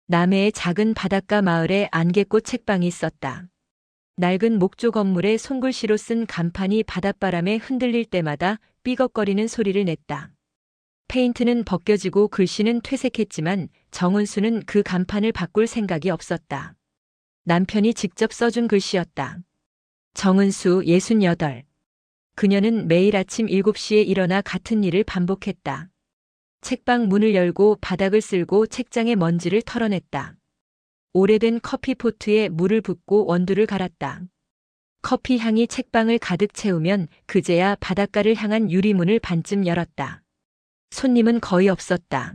남해의 작은 바닷가 마을에 안개꽃 책방이 있었다. 낡은 목조 건물에 손글씨로 쓴 간판이 바닷바람에 흔들릴 때마다 삐걱거리는 소리를 냈다. 페인트는 벗겨지고 글씨는 퇴색했지만 정은수는 그 간판을 바꿀 생각이 없었다. 남편이 직접 써준 글씨였다. 정은수 68. 그녀는 매일 아침 7시에 일어나 같은 일을 반복했다. 책방 문을 열고 바닥을 쓸고 책장의 먼지를 털어냈다. 오래된 커피포트에 물을 붓고 원두를 갈았다. 커피 향이 책방을 가득 채우면 그제야 바닷가를 향한 유리문을 반쯤 열었다. 손님은 거의 없었다.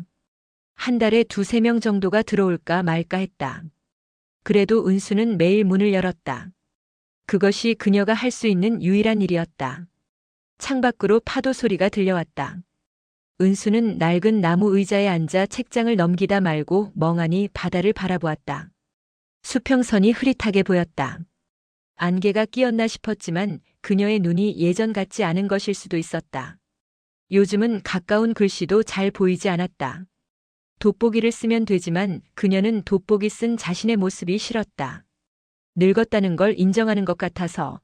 한 달에 2~3명 정도가 들어올까 말까 했다. 그래도 은수는 매일 문을 열었다. 그것이 그녀가 할 수 있는 유일한 일이었다. 창밖으로 파도 소리가 들려왔다. 은수는 낡은 나무 의자에 앉아 책장을 넘기다 말고 멍하니 바다를 바라보았다. 수평선이 흐릿하게 보였다. 안개가 끼었나 싶었지만 그녀의 눈이 예전 같지 않은 것일 수도 있었다. 요즘은 가까운 글씨도 잘 보이지 않았다. 돋보기를 쓰면 되지만 그녀는 돋보기 쓴 자신의 모습이 싫었다. 늙었다는 걸 인정하는 것 같아서.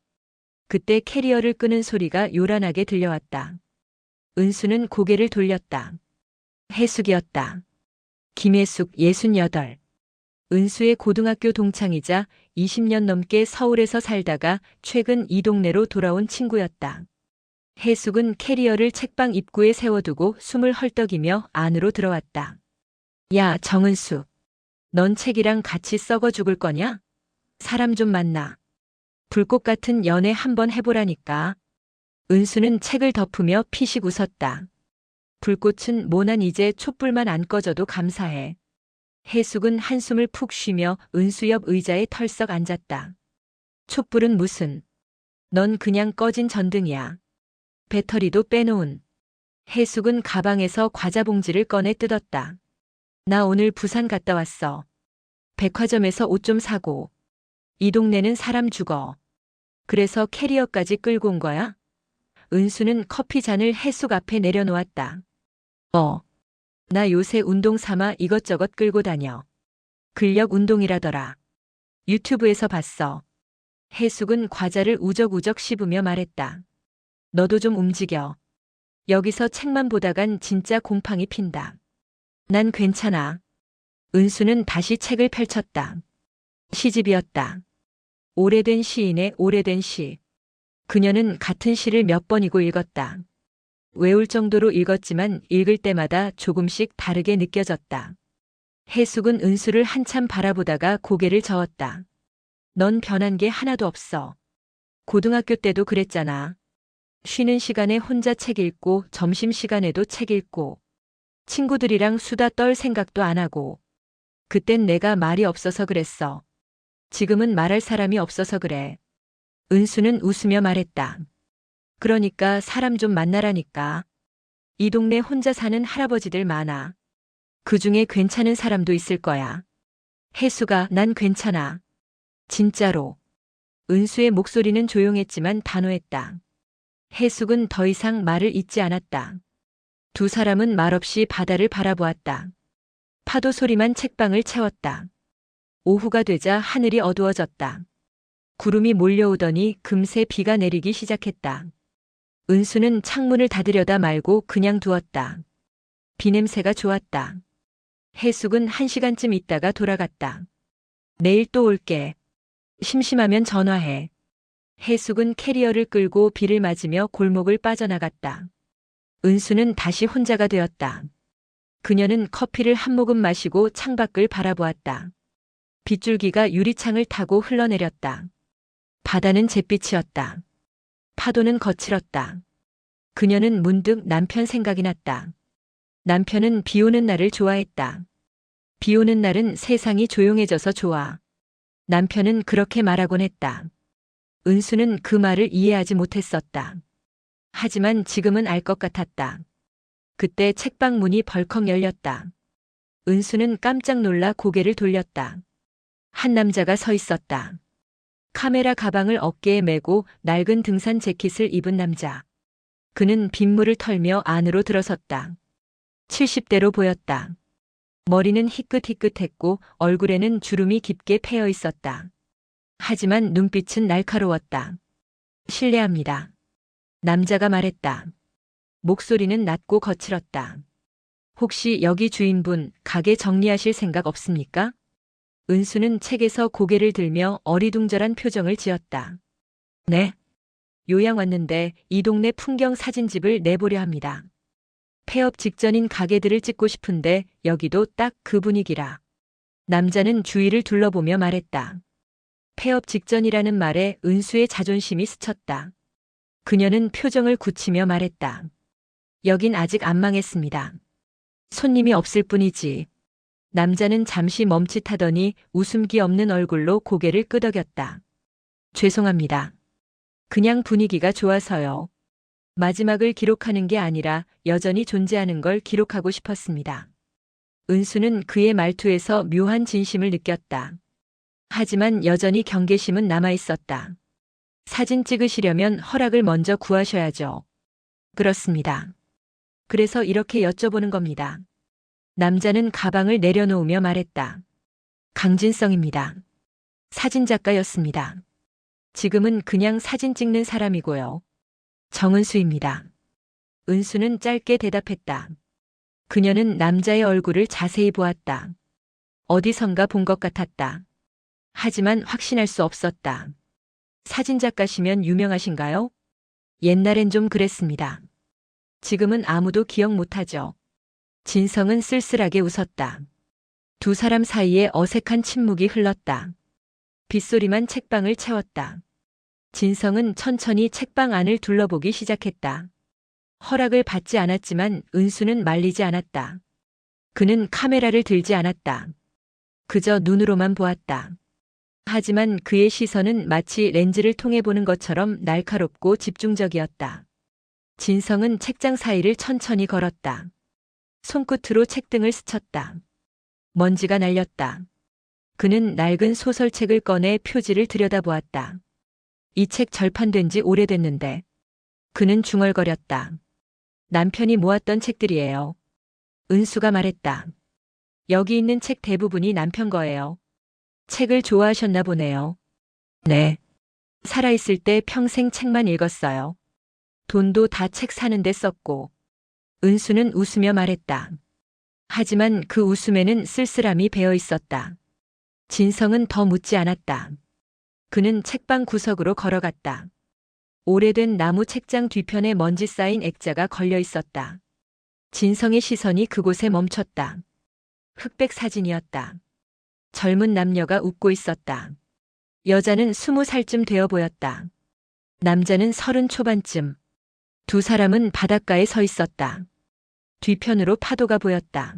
그때 캐리어를 끄는 소리가 요란하게 들려왔다. 은수는 고개를 돌렸다. 해숙이었다. 김해숙 68. 은수의 고등학교 동창이자 20년 넘게 서울에서 살다가 최근 이 동네로 돌아온 친구였다. 해숙은 캐리어를 책방 입구에 세워두고 숨을 헐떡이며 안으로 들어왔다. 야, 정은수. 넌 책이랑 같이 썩어 죽을 거냐? 사람 좀 만나. 불꽃 같은 연애 한번 해보라니까. 은수는 책을 덮으며 피식 웃었다. 불꽃은 모난 이제 촛불만 안 꺼져도 감사해. 해숙은 한숨을 푹 쉬며 은수 옆 의자에 털썩 앉았다. 촛불은 무슨. 넌 그냥 꺼진 전등이야. 배터리도 빼놓은. 해숙은 가방에서 과자 봉지를 꺼내 뜯었다. 나 오늘 부산 갔다 왔어. 백화점에서 옷 좀 사고. 이 동네는 사람 죽어. 그래서 캐리어까지 끌고 온 거야? 은수는 커피 잔을 해숙 앞에 내려놓았다. 나 요새 운동 삼아 이것저것 끌고 다녀. 근력 운동이라더라. 유튜브에서 봤어. 해숙은 과자를 우적우적 씹으며 말했다. 너도 좀 움직여. 여기서 책만 보다간 진짜 곰팡이 핀다. 난 괜찮아. 은수는 다시 책을 펼쳤다. 시집이었다. 오래된 시인의 오래된 시. 그녀는 같은 시를 몇 번이고 읽었다. 외울 정도로 읽었지만 읽을 때마다 조금씩 다르게 느껴졌다. 해숙은 은수를 한참 바라보다가 고개를 저었다. 넌 변한 게 하나도 없어. 고등학교 때도 그랬잖아. 쉬는 시간에 혼자 책 읽고 점심시간에도 책 읽고 친구들이랑 수다 떨 생각도 안 하고. 그땐 내가 말이 없어서 그랬어. 지금은 말할 사람이 없어서 그래. 은수는 웃으며 말했다. 그러니까 사람 좀 만나라니까. 이 동네 혼자 사는 할아버지들 많아. 그중에 괜찮은 사람도 있을 거야. 해수가 난 괜찮아. 진짜로. 은수의 목소리는 조용했지만 단호했다. 해숙은 더 이상 말을 잇지 않았다. 두 사람은 말없이 바다를 바라보았다. 파도 소리만 책방을 채웠다. 오후가 되자 하늘이 어두워졌다. 구름이 몰려오더니 금세 비가 내리기 시작했다. 은수는 창문을 닫으려다 말고 그냥 두었다. 비 냄새가 좋았다. 해숙은 1시간쯤 있다가 돌아갔다. 내일 또 올게. 심심하면 전화해. 해숙은 캐리어를 끌고 비를 맞으며 골목을 빠져나갔다. 은수는 다시 혼자가 되었다. 그녀는 커피를 한 모금 마시고 창밖을 바라보았다. 빗줄기가 유리창을 타고 흘러내렸다. 바다는 잿빛이었다. 파도는 거칠었다. 그녀는 문득 남편 생각이 났다. 남편은 비 오는 날을 좋아했다. 비 오는 날은 세상이 조용해져서 좋아. 남편은 그렇게 말하곤 했다. 은수는 그 말을 이해하지 못했었다. 하지만 지금은 알 것 같았다. 그때 책방 문이 벌컥 열렸다. 은수는 깜짝 놀라 고개를 돌렸다. 한 남자가 서 있었다. 카메라 가방을 어깨에 메고 낡은 등산 재킷을 입은 남자. 그는 빗물을 털며 안으로 들어섰다. 70대로 보였다. 머리는 희끗희끗했고 얼굴에는 주름이 깊게 패여 있었다. 하지만 눈빛은 날카로웠다. 실례합니다. 남자가 말했다. 목소리는 낮고 거칠었다. 혹시 여기 주인분 가게 정리하실 생각 없습니까? 은수는 책에서 고개를 들며 어리둥절한 표정을 지었다. 네. 요양 왔는데 이 동네 풍경 사진집을 내보려 합니다. 폐업 직전인 가게들을 찍고 싶은데 여기도 딱 그 분위기라. 남자는 주위를 둘러보며 말했다. 폐업 직전이라는 말에 은수의 자존심이 스쳤다. 그녀는 표정을 굳히며 말했다. 여긴 아직 안 망했습니다. 손님이 없을 뿐이지. 남자는 잠시 멈칫하더니 웃음기 없는 얼굴로 고개를 끄덕였다. 죄송합니다. 그냥 분위기가 좋아서요. 마지막을 기록하는 게 아니라 여전히 존재하는 걸 기록하고 싶었습니다. 은수는 그의 말투에서 묘한 진심을 느꼈다. 하지만 여전히 경계심은 남아 있었다. 사진 찍으시려면 허락을 먼저 구하셔야죠. 그렇습니다. 그래서 이렇게 여쭤보는 겁니다. 남자는 가방을 내려놓으며 말했다. 강진성입니다. 사진작가였습니다. 지금은 그냥 사진 찍는 사람이고요. 정은수입니다. 은수는 짧게 대답했다. 그녀는 남자의 얼굴을 자세히 보았다. 어디선가 본 것 같았다. 하지만 확신할 수 없었다. 사진작가시면 유명하신가요? 옛날엔 좀 그랬습니다. 지금은 아무도 기억 못하죠. 진성은 쓸쓸하게 웃었다. 두 사람 사이에 어색한 침묵이 흘렀다. 빗소리만 책방을 채웠다. 진성은 천천히 책방 안을 둘러보기 시작했다. 허락을 받지 않았지만 은수는 말리지 않았다. 그는 카메라를 들지 않았다. 그저 눈으로만 보았다. 하지만 그의 시선은 마치 렌즈를 통해 보는 것처럼 날카롭고 집중적이었다. 진성은 책장 사이를 천천히 걸었다. 손끝으로 책등을 스쳤다. 먼지가 날렸다. 그는 낡은 소설책을 꺼내 표지를 들여다보았다. 이 책 절판된 지 오래됐는데. 그는 중얼거렸다. 남편이 모았던 책들이에요. 은수가 말했다. 여기 있는 책 대부분이 남편 거예요. 책을 좋아하셨나 보네요. 네. 살아있을 때 평생 책만 읽었어요. 돈도 다 책 사는데 썼고. 은수는 웃으며 말했다. 하지만 그 웃음에는 쓸쓸함이 배어 있었다. 진성은 더 묻지 않았다. 그는 책방 구석으로 걸어갔다. 오래된 나무 책장 뒤편에 먼지 쌓인 액자가 걸려 있었다. 진성의 시선이 그곳에 멈췄다. 흑백 사진이었다. 젊은 남녀가 웃고 있었다. 여자는 20살쯤 되어 보였다. 남자는 30 초반쯤. 두 사람은 바닷가에 서 있었다. 뒤편으로 파도가 보였다.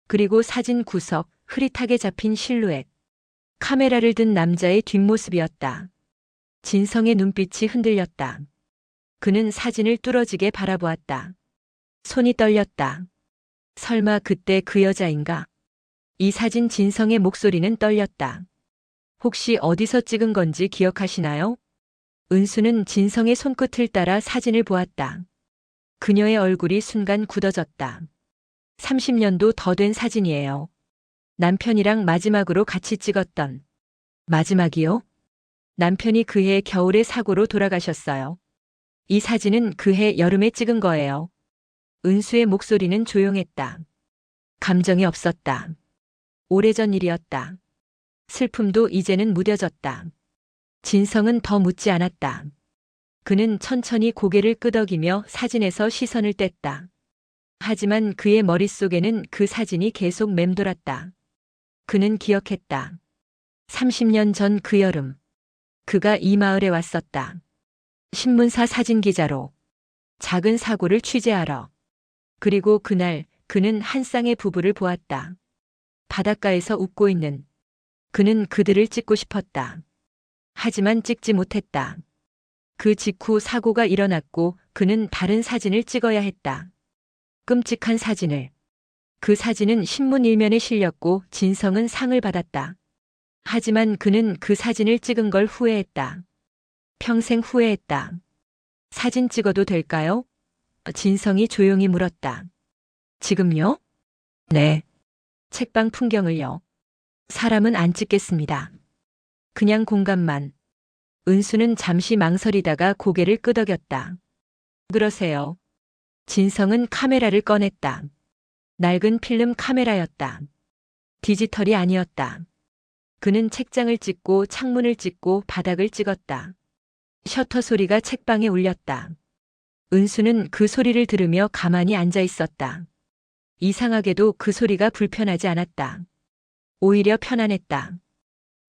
그리고 사진 구석, 흐릿하게 잡힌 실루엣. 카메라를 든 남자의 뒷모습이었다. 진성의 눈빛이 흔들렸다. 그는 사진을 뚫어지게 바라보았다. 손이 떨렸다. 설마 그때 그 여자인가? 이 사진 진성의 목소리는 떨렸다. 혹시 어디서 찍은 건지 기억하시나요? 은수는 진성의 손끝을 따라 사진을 보았다. 그녀의 얼굴이 순간 굳어졌다. 30년도 더 된 사진이에요. 남편이랑 마지막으로 같이 찍었던. 마지막이요? 남편이 그해 겨울에 사고로 돌아가셨어요. 이 사진은 그해 여름에 찍은 거예요. 은수의 목소리는 조용했다. 감정이 없었다. 오래전 일이었다. 슬픔도 이제는 무뎌졌다. 진성은 더 묻지 않았다. 그는 천천히 고개를 끄덕이며 사진에서 시선을 뗐다. 하지만 그의 머릿속에는 그 사진이 계속 맴돌았다. 그는 기억했다. 30년 전 그 여름. 그가 이 마을에 왔었다. 신문사 사진기자로. 작은 사고를 취재하러. 그리고 그날 그는 한 쌍의 부부를 보았다. 바닷가에서 웃고 있는. 그는 그들을 찍고 싶었다. 하지만 찍지 못했다. 그 직후 사고가 일어났고 그는 다른 사진을 찍어야 했다. 끔찍한 사진을. 그 사진은 신문 일면에 실렸고 진성은 상을 받았다. 하지만 그는 그 사진을 찍은 걸 후회했다. 평생 후회했다. 사진 찍어도 될까요? 진성이 조용히 물었다. 지금요? 네. 책방 풍경을요. 사람은 안 찍겠습니다. 그냥 공간만. 은수는 잠시 망설이다가 고개를 끄덕였다. 그러세요. 진성은 카메라를 꺼냈다. 낡은 필름 카메라였다. 디지털이 아니었다. 그는 책장을 찍고 창문을 찍고 바닥을 찍었다. 셔터 소리가 책방에 울렸다. 은수는 그 소리를 들으며 가만히 앉아 있었다. 이상하게도 그 소리가 불편하지 않았다. 오히려 편안했다.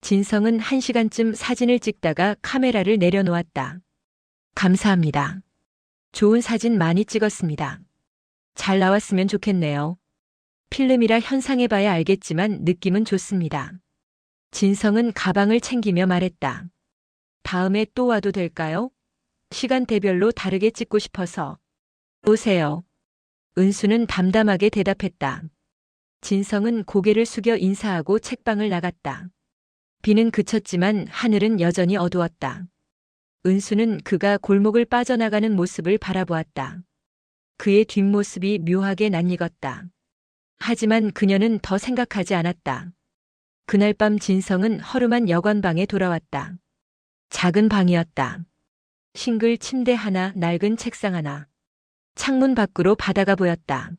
진성은 1시간쯤 사진을 찍다가 카메라를 내려놓았다. 감사합니다. 좋은 사진 많이 찍었습니다. 잘 나왔으면 좋겠네요. 필름이라 현상해봐야 알겠지만 느낌은 좋습니다. 진성은 가방을 챙기며 말했다. 다음에 또 와도 될까요? 시간대별로 다르게 찍고 싶어서. 오세요. 은수는 담담하게 대답했다. 진성은 고개를 숙여 인사하고 책방을 나갔다. 비는 그쳤지만 하늘은 여전히 어두웠다. 은수는 그가 골목을 빠져나가는 모습을 바라보았다. 그의 뒷모습이 묘하게 낯익었다. 하지만 그녀는 더 생각하지 않았다. 그날 밤 진성은 허름한 여관방에 돌아왔다. 작은 방이었다. 싱글 침대 하나, 낡은 책상 하나. 창문 밖으로 바다가 보였다.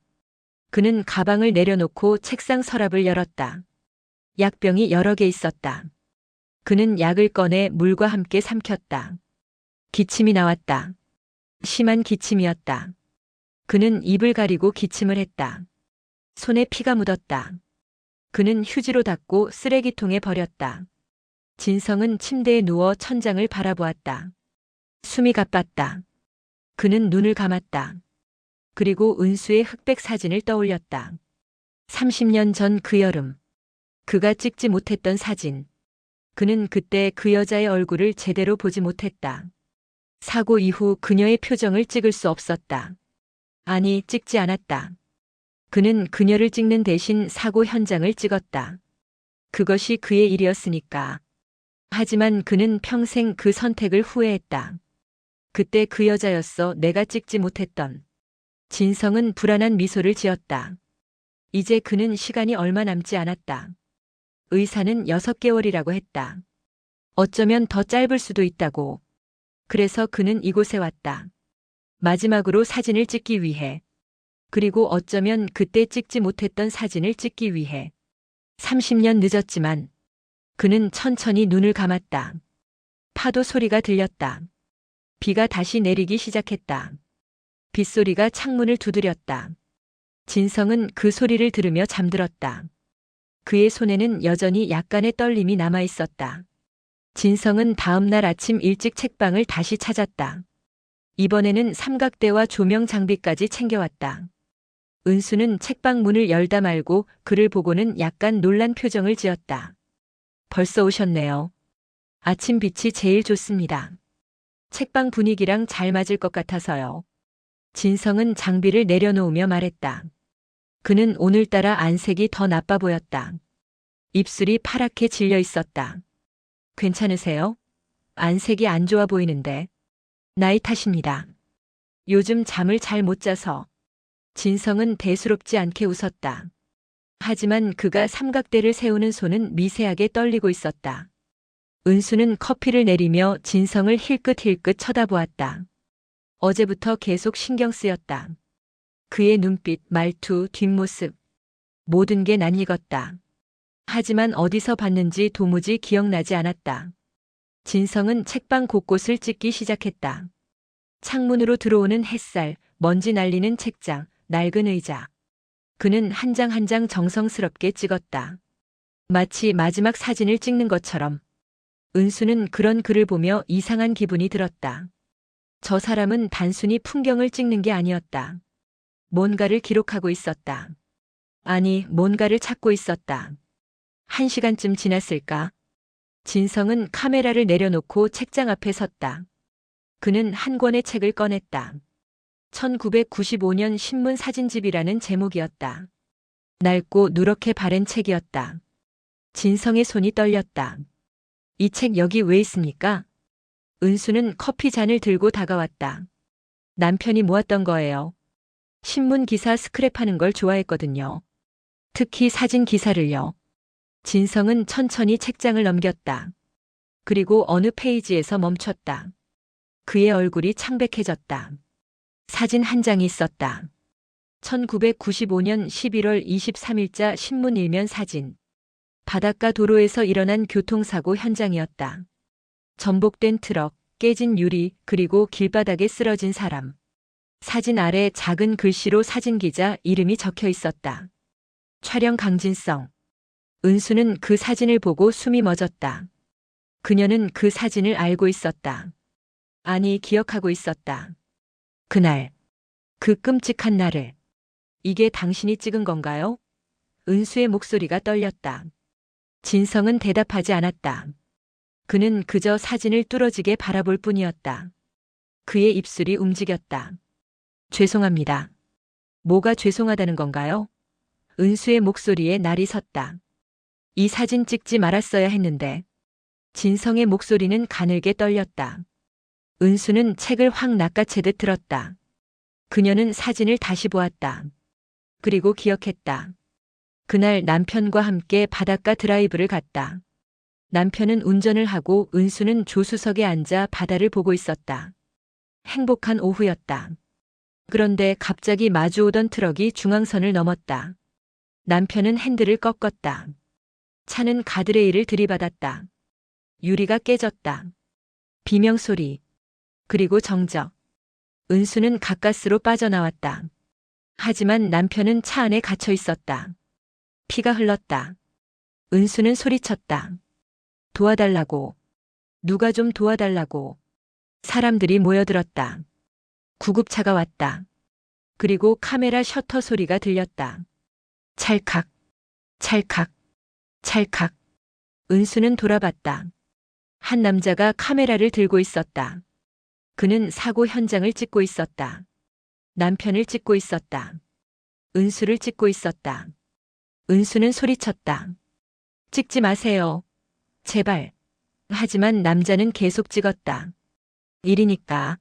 그는 가방을 내려놓고 책상 서랍을 열었다. 약병이 여러 개 있었다. 그는 약을 꺼내 물과 함께 삼켰다. 기침이 나왔다. 심한 기침이었다. 그는 입을 가리고 기침을 했다. 손에 피가 묻었다. 그는 휴지로 닦고 쓰레기통에 버렸다. 진성은 침대에 누워 천장을 바라보았다. 숨이 가빴다. 그는 눈을 감았다. 그리고 은수의 흑백 사진을 떠올렸다. 30년 전 그 여름. 그가 찍지 못했던 사진. 그는 그때 그 여자의 얼굴을 제대로 보지 못했다. 사고 이후 그녀의 표정을 찍을 수 없었다. 아니, 찍지 않았다. 그는 그녀를 찍는 대신 사고 현장을 찍었다. 그것이 그의 일이었으니까. 하지만 그는 평생 그 선택을 후회했다. 그때 그 여자였어 내가 찍지 못했던. 진성은 불안한 미소를 지었다. 이제 그는 시간이 얼마 남지 않았다. 의사는 6개월이라고 했다. 어쩌면 더 짧을 수도 있다고. 그래서 그는 이곳에 왔다. 마지막으로 사진을 찍기 위해. 그리고 어쩌면 그때 찍지 못했던 사진을 찍기 위해. 30년 늦었지만 그는 천천히 눈을 감았다. 파도 소리가 들렸다. 비가 다시 내리기 시작했다. 빗소리가 창문을 두드렸다. 진성은 그 소리를 들으며 잠들었다. 그의 손에는 여전히 약간의 떨림이 남아 있었다. 진성은 다음 날 아침 일찍 책방을 다시 찾았다. 이번에는 삼각대와 조명 장비까지 챙겨왔다. 은수는 책방 문을 열다 말고 그를 보고는 약간 놀란 표정을 지었다. 벌써 오셨네요. 아침 빛이 제일 좋습니다. 책방 분위기랑 잘 맞을 것 같아서요. 진성은 장비를 내려놓으며 말했다. 그는 오늘따라 안색이 더 나빠 보였다. 입술이 파랗게 질려 있었다. 괜찮으세요? 안색이 안 좋아 보이는데. 나이 탓입니다. 요즘 잠을 잘 못 자서. 진성은 대수롭지 않게 웃었다. 하지만 그가 삼각대를 세우는 손은 미세하게 떨리고 있었다. 은수는 커피를 내리며 진성을 힐끗힐끗 쳐다보았다. 어제부터 계속 신경 쓰였다. 그의 눈빛, 말투, 뒷모습. 모든 게 낯익었다. 하지만 어디서 봤는지 도무지 기억나지 않았다. 진성은 책방 곳곳을 찍기 시작했다. 창문으로 들어오는 햇살, 먼지 날리는 책장, 낡은 의자. 그는 한 장 한 장 정성스럽게 찍었다. 마치 마지막 사진을 찍는 것처럼. 은수는 그런 그를 보며 이상한 기분이 들었다. 저 사람은 단순히 풍경을 찍는 게 아니었다. 뭔가를 기록하고 있었다. 아니, 뭔가를 찾고 있었다. 1시간쯤 지났을까? 진성은 카메라를 내려놓고 책장 앞에 섰다. 그는 한 권의 책을 꺼냈다. 1995년 신문 사진집이라는 제목이었다. 낡고 누렇게 바랜 책이었다. 진성의 손이 떨렸다. 이 책 여기 왜 있습니까? 은수는 커피 잔을 들고 다가왔다. 남편이 모았던 거예요. 신문 기사 스크랩하는 걸 좋아했거든요. 특히 사진 기사를요. 진성은 천천히 책장을 넘겼다. 그리고 어느 페이지에서 멈췄다. 그의 얼굴이 창백해졌다. 사진 한 장이 있었다. 1995년 11월 23일자 신문 일면 사진. 바닷가 도로에서 일어난 교통사고 현장이었다. 전복된 트럭, 깨진 유리, 그리고 길바닥에 쓰러진 사람. 사진 아래 작은 글씨로 사진기자 이름이 적혀 있었다. 촬영 강진성. 은수는 그 사진을 보고 숨이 멎었다. 그녀는 그 사진을 알고 있었다. 아니, 기억하고 있었다. 그날, 그 끔찍한 날을. 이게 당신이 찍은 건가요? 은수의 목소리가 떨렸다. 진성은 대답하지 않았다. 그는 그저 사진을 뚫어지게 바라볼 뿐이었다. 그의 입술이 움직였다. 죄송합니다. 뭐가 죄송하다는 건가요? 은수의 목소리에 날이 섰다. 이 사진 찍지 말았어야 했는데. 진성의 목소리는 가늘게 떨렸다. 은수는 책을 확 낚아채듯 들었다. 그녀는 사진을 다시 보았다. 그리고 기억했다. 그날 남편과 함께 바닷가 드라이브를 갔다. 남편은 운전을 하고 은수는 조수석에 앉아 바다를 보고 있었다. 행복한 오후였다. 그런데 갑자기 마주오던 트럭이 중앙선을 넘었다. 남편은 핸들을 꺾었다. 차는 가드레일을 들이받았다. 유리가 깨졌다. 비명소리. 그리고 정적. 은수는 가까스로 빠져나왔다. 하지만 남편은 차 안에 갇혀 있었다. 피가 흘렀다. 은수는 소리쳤다. 도와달라고. 누가 좀 도와달라고. 사람들이 모여들었다. 구급차가 왔다. 그리고 카메라 셔터 소리가 들렸다. 찰칵, 찰칵, 찰칵. 은수는 돌아봤다. 한 남자가 카메라를 들고 있었다. 그는 사고 현장을 찍고 있었다. 남편을 찍고 있었다. 은수를 찍고 있었다. 은수는 소리쳤다. 찍지 마세요. 제발. 하지만 남자는 계속 찍었다. 일이니까.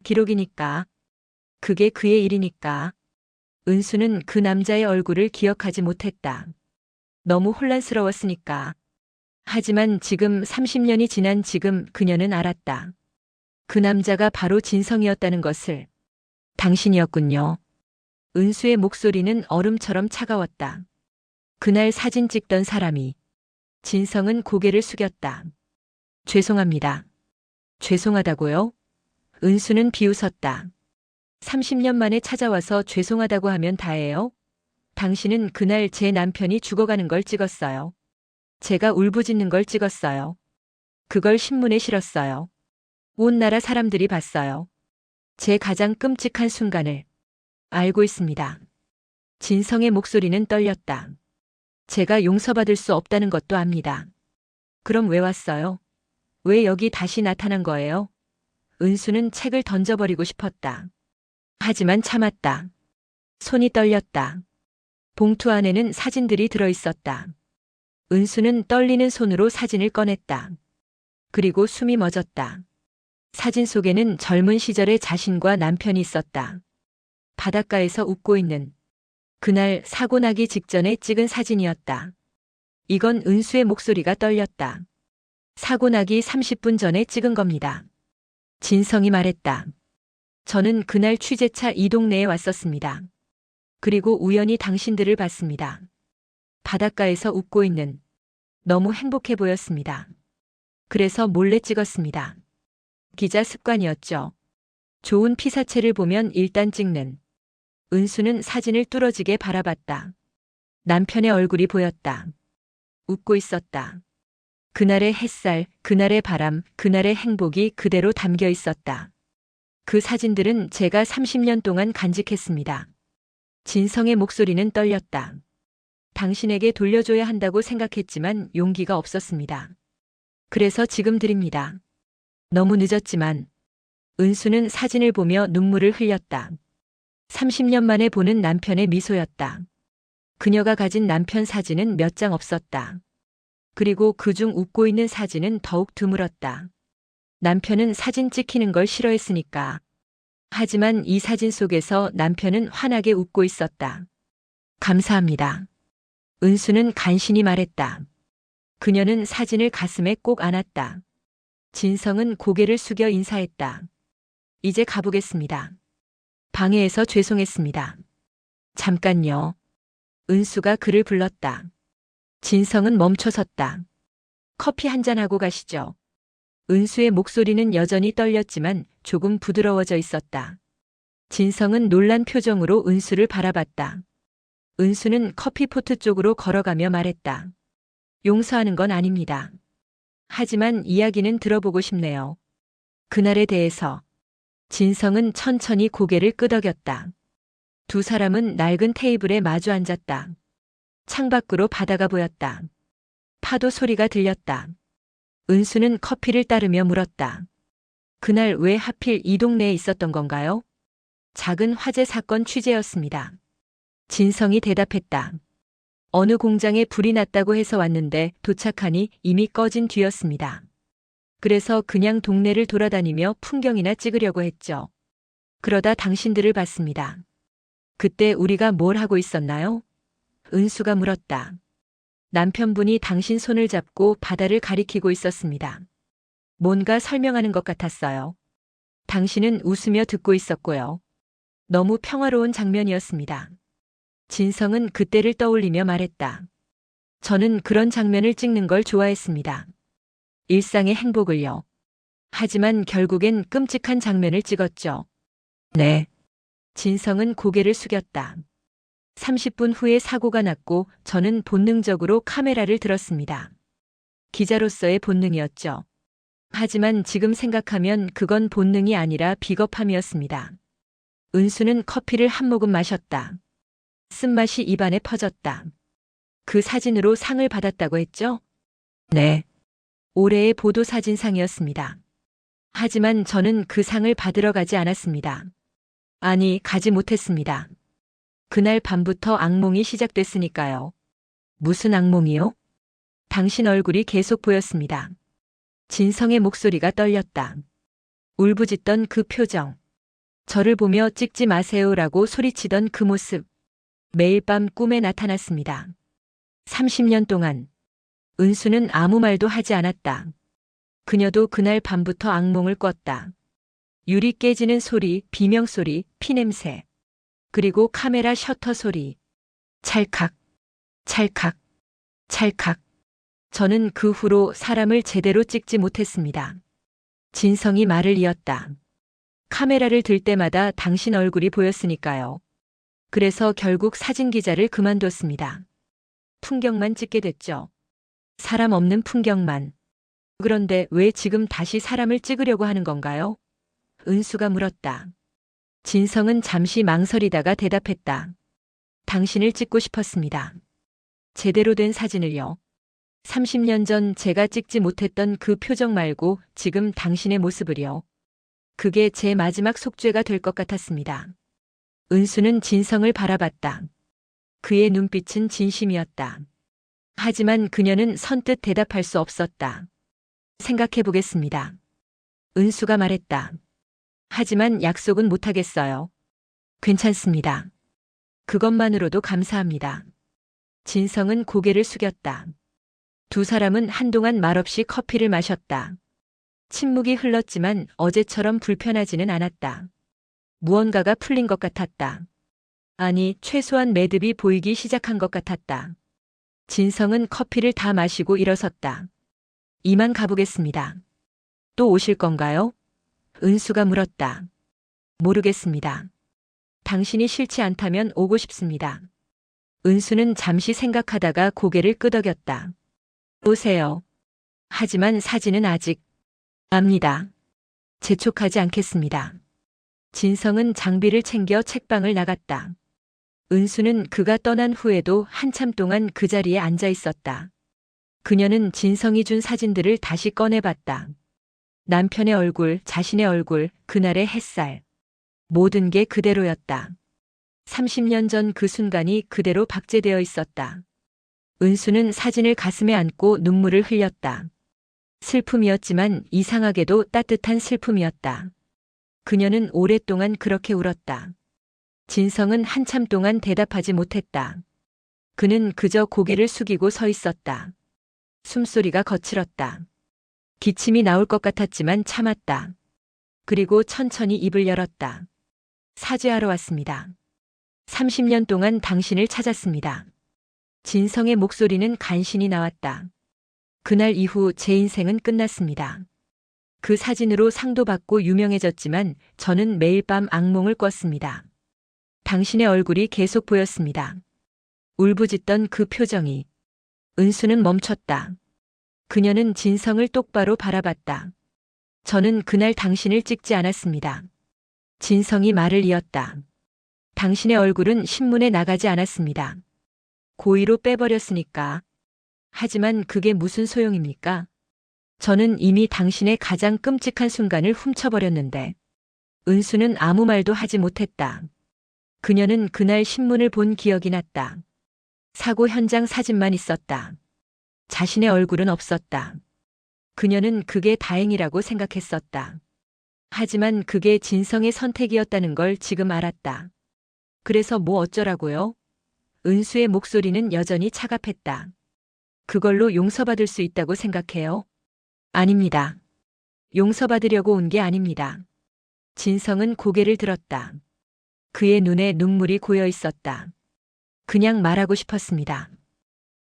기록이니까. 그게 그의 일이니까. 은수는 그 남자의 얼굴을 기억하지 못했다. 너무 혼란스러웠으니까. 하지만 지금 30년이 지난 지금 그녀는 알았다. 그 남자가 바로 진성이었다는 것을. 당신이었군요. 은수의 목소리는 얼음처럼 차가웠다. 그날 사진 찍던 사람이. 진성은 고개를 숙였다. 죄송합니다. 죄송하다고요? 은수는 비웃었다. 30년 만에 찾아와서 죄송하다고 하면 다예요? 당신은 그날 제 남편이 죽어가는 걸 찍었어요. 제가 울부짖는 걸 찍었어요. 그걸 신문에 실었어요. 온 나라 사람들이 봤어요. 제 가장 끔찍한 순간을. 알고 있습니다. 진성의 목소리는 떨렸다. 제가 용서받을 수 없다는 것도 압니다. 그럼 왜 왔어요? 왜 여기 다시 나타난 거예요? 은수는 책을 던져버리고 싶었다. 하지만 참았다. 손이 떨렸다. 봉투 안에는 사진들이 들어있었다. 은수는 떨리는 손으로 사진을 꺼냈다. 그리고 숨이 멎었다. 사진 속에는 젊은 시절의 자신과 남편이 있었다. 바닷가에서 웃고 있는. 그날 사고 나기 직전에 찍은 사진이었다. 이건 은수의 목소리가 떨렸다. 사고 나기 30분 전에 찍은 겁니다. 진성이 말했다. 저는 그날 취재차 이 동네에 왔었습니다. 그리고 우연히 당신들을 봤습니다. 바닷가에서 웃고 있는. 너무 행복해 보였습니다. 그래서 몰래 찍었습니다. 기자 습관이었죠. 좋은 피사체를 보면 일단 찍는. 은수는 사진을 뚫어지게 바라봤다. 남편의 얼굴이 보였다. 웃고 있었다. 그날의 햇살, 그날의 바람, 그날의 행복이 그대로 담겨 있었다. 그 사진들은 제가 30년 동안 간직했습니다. 진성의 목소리는 떨렸다. 당신에게 돌려줘야 한다고 생각했지만 용기가 없었습니다. 그래서 지금 드립니다. 너무 늦었지만. 은수는 사진을 보며 눈물을 흘렸다. 30년 만에 보는 남편의 미소였다. 그녀가 가진 남편 사진은 몇 장 없었다. 그리고 그중 웃고 있는 사진은 더욱 드물었다. 남편은 사진 찍히는 걸 싫어했으니까. 하지만 이 사진 속에서 남편은 환하게 웃고 있었다. 감사합니다. 은수는 간신히 말했다. 그녀는 사진을 가슴에 꼭 안았다. 진성은 고개를 숙여 인사했다. 이제 가보겠습니다. 방해해서 죄송했습니다. 잠깐요. 은수가 그를 불렀다. 진성은 멈춰섰다. 커피 한잔 하고 가시죠. 은수의 목소리는 여전히 떨렸지만 조금 부드러워져 있었다. 진성은 놀란 표정으로 은수를 바라봤다. 은수는 커피포트 쪽으로 걸어가며 말했다. 용서하는 건 아닙니다. 하지만 이야기는 들어보고 싶네요. 그날에 대해서. 진성은 천천히 고개를 끄덕였다. 두 사람은 낡은 테이블에 마주 앉았다. 창밖으로 바다가 보였다. 파도 소리가 들렸다. 은수는 커피를 따르며 물었다. 그날 왜 하필 이 동네에 있었던 건가요? 작은 화재 사건 취재였습니다. 진성이 대답했다. 어느 공장에 불이 났다고 해서 왔는데 도착하니 이미 꺼진 뒤였습니다. 그래서 그냥 동네를 돌아다니며 풍경이나 찍으려고 했죠. 그러다 당신들을 봤습니다. 그때 우리가 뭘 하고 있었나요? 은수가 물었다. 남편분이 당신 손을 잡고 바다를 가리키고 있었습니다. 뭔가 설명하는 것 같았어요. 당신은 웃으며 듣고 있었고요. 너무 평화로운 장면이었습니다. 진성은 그때를 떠올리며 말했다. 저는 그런 장면을 찍는 걸 좋아했습니다. 일상의 행복을요. 하지만 결국엔 끔찍한 장면을 찍었죠. 네. 진성은 고개를 숙였다. 30분 후에 사고가 났고 저는 본능적으로 카메라를 들었습니다. 기자로서의 본능이었죠. 하지만 지금 생각하면 그건 본능이 아니라 비겁함이었습니다. 은수는 커피를 한 모금 마셨다. 쓴맛이 입안에 퍼졌다. 그 사진으로 상을 받았다고 했죠? 네. 올해의 보도사진상이었습니다. 하지만 저는 그 상을 받으러 가지 않았습니다. 아니, 가지 못했습니다. 그날 밤부터 악몽이 시작됐으니까요. 무슨 악몽이요? 당신 얼굴이 계속 보였습니다. 진성의 목소리가 떨렸다. 울부짖던 그 표정. 저를 보며 찍지 마세요라고 소리치던 그 모습. 매일 밤 꿈에 나타났습니다. 30년 동안. 은수는 아무 말도 하지 않았다. 그녀도 그날 밤부터 악몽을 꿨다. 유리 깨지는 소리, 비명소리, 피냄새. 그리고 카메라 셔터 소리. 찰칵, 찰칵, 찰칵. 저는 그 후로 사람을 제대로 찍지 못했습니다. 진성이 말을 이었다. 카메라를 들 때마다 당신 얼굴이 보였으니까요. 그래서 결국 사진기자를 그만뒀습니다. 풍경만 찍게 됐죠. 사람 없는 풍경만. 그런데 왜 지금 다시 사람을 찍으려고 하는 건가요? 은수가 물었다. 진성은 잠시 망설이다가 대답했다. 당신을 찍고 싶었습니다. 제대로 된 사진을요. 30년 전 제가 찍지 못했던 그 표정 말고 지금 당신의 모습을요. 그게 제 마지막 속죄가 될 것 같았습니다. 은수는 진성을 바라봤다. 그의 눈빛은 진심이었다. 하지만 그녀는 선뜻 대답할 수 없었다. 생각해 보겠습니다. 은수가 말했다. 하지만 약속은 못하겠어요. 괜찮습니다. 그것만으로도 감사합니다. 진성은 고개를 숙였다. 두 사람은 한동안 말없이 커피를 마셨다. 침묵이 흘렀지만 어제처럼 불편하지는 않았다. 무언가가 풀린 것 같았다. 아니, 최소한 매듭이 보이기 시작한 것 같았다. 진성은 커피를 다 마시고 일어섰다. 이만 가보겠습니다. 또 오실 건가요? 은수가 물었다. 모르겠습니다. 당신이 싫지 않다면 오고 싶습니다. 은수는 잠시 생각하다가 고개를 끄덕였다. 오세요. 하지만 사진은 아직. 압니다. 재촉하지 않겠습니다. 진성은 장비를 챙겨 책방을 나갔다. 은수는 그가 떠난 후에도 한참 동안 그 자리에 앉아 있었다. 그녀는 진성이 준 사진들을 다시 꺼내봤다. 남편의 얼굴, 자신의 얼굴, 그날의 햇살. 모든 게 그대로였다. 30년 전 그 순간이 그대로 박제되어 있었다. 은수는 사진을 가슴에 안고 눈물을 흘렸다. 슬픔이었지만 이상하게도 따뜻한 슬픔이었다. 그녀는 오랫동안 그렇게 울었다. 진성은 한참 동안 대답하지 못했다. 그는 그저 고개를 숙이고 서 있었다. 숨소리가 거칠었다. 기침이 나올 것 같았지만 참았다. 그리고 천천히 입을 열었다. 사죄하러 왔습니다. 30년 동안 당신을 찾았습니다. 진성의 목소리는 간신히 나왔다. 그날 이후 제 인생은 끝났습니다. 그 사진으로 상도 받고 유명해졌지만 저는 매일 밤 악몽을 꿨습니다. 당신의 얼굴이 계속 보였습니다. 울부짖던 그 표정이. 은수는 멈췄다. 그녀는 진성을 똑바로 바라봤다. 저는 그날 당신을 찍지 않았습니다. 진성이 말을 이었다. 당신의 얼굴은 신문에 나가지 않았습니다. 고의로 빼버렸으니까. 하지만 그게 무슨 소용입니까? 저는 이미 당신의 가장 끔찍한 순간을 훔쳐버렸는데. 은수는 아무 말도 하지 못했다. 그녀는 그날 신문을 본 기억이 났다. 사고 현장 사진만 있었다. 자신의 얼굴은 없었다. 그녀는 그게 다행이라고 생각했었다. 하지만 그게 진성의 선택이었다는 걸 지금 알았다. 그래서 뭐 어쩌라고요? 은수의 목소리는 여전히 차갑했다. 그걸로 용서받을 수 있다고 생각해요? 아닙니다. 용서받으려고 온 게 아닙니다. 진성은 고개를 들었다. 그의 눈에 눈물이 고여 있었다. 그냥 말하고 싶었습니다.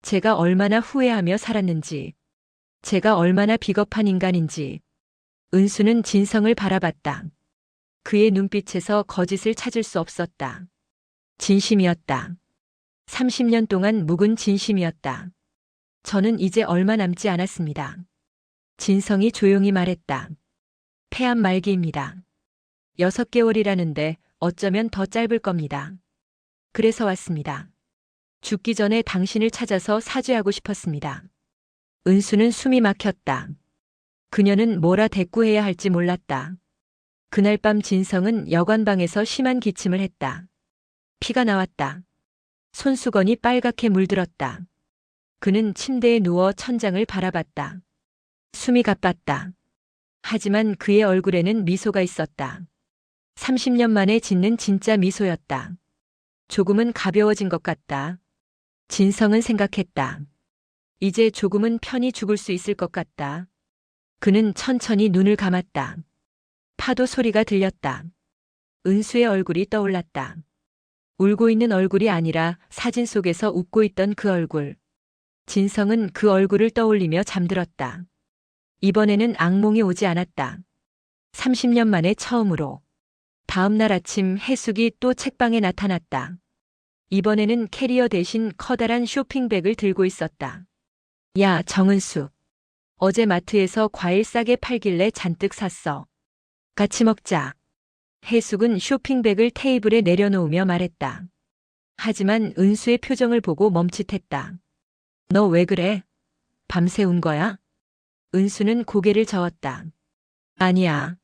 제가 얼마나 후회하며 살았는지, 제가 얼마나 비겁한 인간인지. 은수는 진성을 바라봤다. 그의 눈빛에서 거짓을 찾을 수 없었다. 진심이었다. 30년 동안 묵은 진심이었다. 저는 이제 얼마 남지 않았습니다. 진성이 조용히 말했다. 폐암 말기입니다. 6개월이라는데 어쩌면 더 짧을 겁니다. 그래서 왔습니다. 죽기 전에 당신을 찾아서 사죄하고 싶었습니다. 은수는 숨이 막혔다. 그녀는 뭐라 대꾸해야 할지 몰랐다. 그날 밤 진성은 여관방에서 심한 기침을 했다. 피가 나왔다. 손수건이 빨갛게 물들었다. 그는 침대에 누워 천장을 바라봤다. 숨이 가빴다. 하지만 그의 얼굴에는 미소가 있었다. 30년 만에 짓는 진짜 미소였다. 조금은 가벼워진 것 같다. 진성은 생각했다. 이제 조금은 편히 죽을 수 있을 것 같다. 그는 천천히 눈을 감았다. 파도 소리가 들렸다. 은수의 얼굴이 떠올랐다. 울고 있는 얼굴이 아니라 사진 속에서 웃고 있던 그 얼굴. 진성은 그 얼굴을 떠올리며 잠들었다. 이번에는 악몽이 오지 않았다. 30년 만에 처음으로. 다음 날 아침 해숙이 또 책방에 나타났다. 이번에는 캐리어 대신 커다란 쇼핑백을 들고 있었다. 야, 정은수. 어제 마트에서 과일 싸게 팔길래 잔뜩 샀어. 같이 먹자. 해숙은 쇼핑백을 테이블에 내려놓으며 말했다. 하지만 은수의 표정을 보고 멈칫했다. 너 왜 그래? 밤새 운 거야? 은수는 고개를 저었다. 아니야.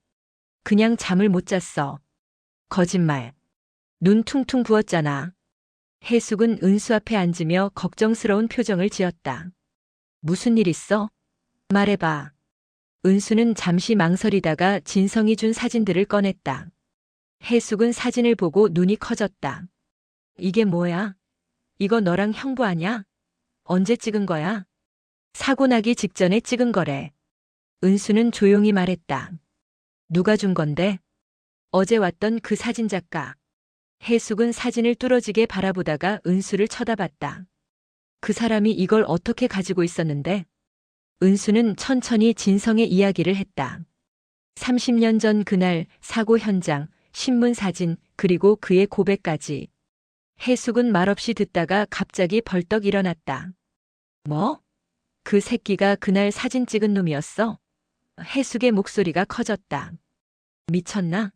그냥 잠을 못 잤어. 거짓말. 눈 퉁퉁 부었잖아. 해숙은 은수 앞에 앉으며 걱정스러운 표정을 지었다. 무슨 일 있어? 말해봐. 은수는 잠시 망설이다가 진성이 준 사진들을 꺼냈다. 해숙은 사진을 보고 눈이 커졌다. 이게 뭐야? 이거 너랑 형부 아냐? 언제 찍은 거야? 사고 나기 직전에 찍은 거래. 은수는 조용히 말했다. 누가 준 건데? 어제 왔던 그 사진작가. 해숙은 사진을 뚫어지게 바라보다가 은수를 쳐다봤다. 그 사람이 이걸 어떻게 가지고 있었는데? 은수는 천천히 진성의 이야기를 했다. 30년 전 그날 사고 현장, 신문 사진, 그리고 그의 고백까지. 해숙은 말없이 듣다가 갑자기 벌떡 일어났다. 뭐? 그 새끼가 그날 사진 찍은 놈이었어? 해숙의 목소리가 커졌다. 미쳤나?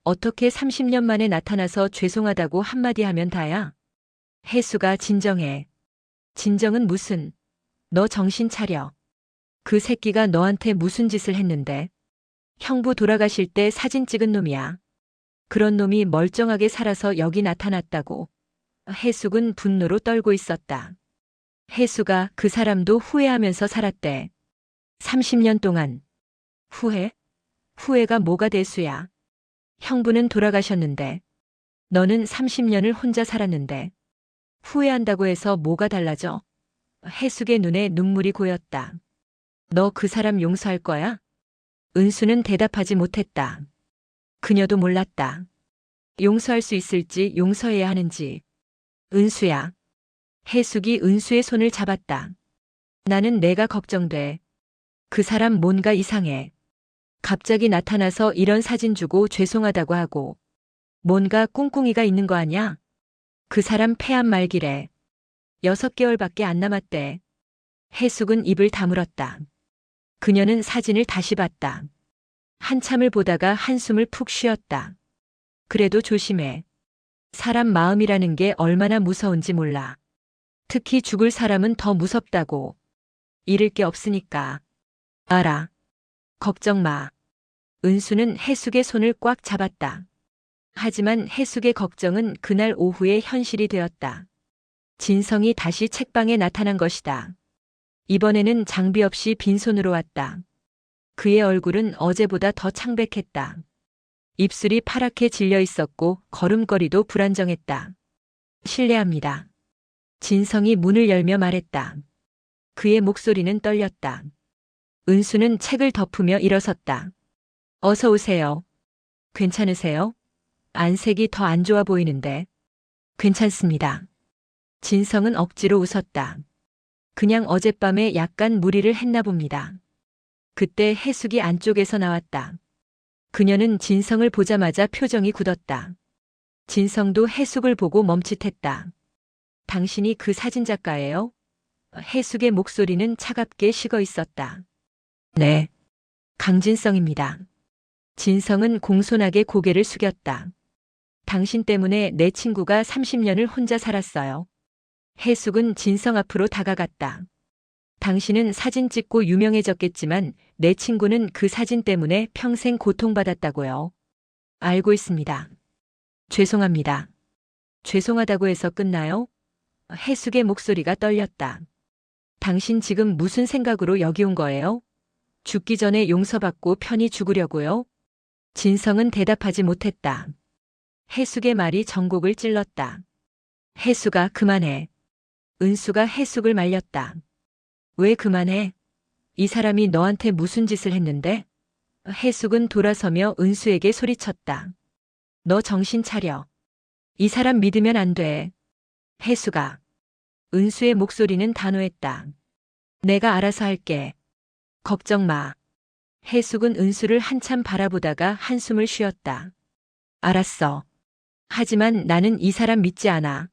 어떻게 30년 만에 나타나서 죄송하다고 한마디 하면 다야? 해수가 진정해. 진정은 무슨? 너 정신 차려. 그 새끼가 너한테 무슨 짓을 했는데? 형부 돌아가실 때 사진 찍은 놈이야. 그런 놈이 멀쩡하게 살아서 여기 나타났다고. 해숙은 분노로 떨고 있었다. 해수가 그 사람도 후회하면서 살았대. 30년 동안. 후회? 후회가 뭐가 대수야? 형부는 돌아가셨는데. 너는 30년을 혼자 살았는데. 후회한다고 해서 뭐가 달라져? 해숙의 눈에 눈물이 고였다. 너 그 사람 용서할 거야? 은수는 대답하지 못했다. 그녀도 몰랐다. 용서할 수 있을지 용서해야 하는지. 은수야. 해숙이 은수의 손을 잡았다. 나는 내가 걱정돼. 그 사람 뭔가 이상해. 갑자기 나타나서 이런 사진 주고 죄송하다고 하고. 뭔가 꿍꿍이가 있는 거 아냐? 그 사람 폐암 말기래. 6개월밖에 안 남았대. 해숙은 입을 다물었다. 그녀는 사진을 다시 봤다. 한참을 보다가 한숨을 푹 쉬었다. 그래도 조심해. 사람 마음이라는 게 얼마나 무서운지 몰라. 특히 죽을 사람은 더 무섭다고. 잃을 게 없으니까. 알아. 걱정 마. 은수는 해숙의 손을 꽉 잡았다. 하지만 해숙의 걱정은 그날 오후에 현실이 되었다. 진성이 다시 책방에 나타난 것이다. 이번에는 장비 없이 빈손으로 왔다. 그의 얼굴은 어제보다 더 창백했다. 입술이 파랗게 질려 있었고 걸음걸이도 불안정했다. 실례합니다. 진성이 문을 열며 말했다. 그의 목소리는 떨렸다. 은수는 책을 덮으며 일어섰다. 어서 오세요. 괜찮으세요? 안색이 더 안 좋아 보이는데. 괜찮습니다. 진성은 억지로 웃었다. 그냥 어젯밤에 약간 무리를 했나 봅니다. 그때 해숙이 안쪽에서 나왔다. 그녀는 진성을 보자마자 표정이 굳었다. 진성도 해숙을 보고 멈칫했다. 당신이 그 사진작가예요? 해숙의 목소리는 차갑게 식어 있었다. 네. 강진성입니다. 진성은 공손하게 고개를 숙였다. 당신 때문에 내 친구가 30년을 혼자 살았어요. 해숙은 진성 앞으로 다가갔다. 당신은 사진 찍고 유명해졌겠지만 내 친구는 그 사진 때문에 평생 고통받았다고요. 알고 있습니다. 죄송합니다. 죄송하다고 해서 끝나요? 해숙의 목소리가 떨렸다. 당신 지금 무슨 생각으로 여기 온 거예요? 죽기 전에 용서받고 편히 죽으려고요? 진성은 대답하지 못했다. 해숙의 말이 전곡을 찔렀다. 해숙아, 그만해. 은수가 해숙을 말렸다. 왜 그만해? 이 사람이 너한테 무슨 짓을 했는데? 해숙은 돌아서며 은수에게 소리쳤다. 너 정신 차려. 이 사람 믿으면 안 돼. 해숙아. 은수의 목소리는 단호했다. 내가 알아서 할게. 걱정 마. 해숙은 은수를 한참 바라보다가 한숨을 쉬었다. 알았어. 하지만 나는 이 사람 믿지 않아.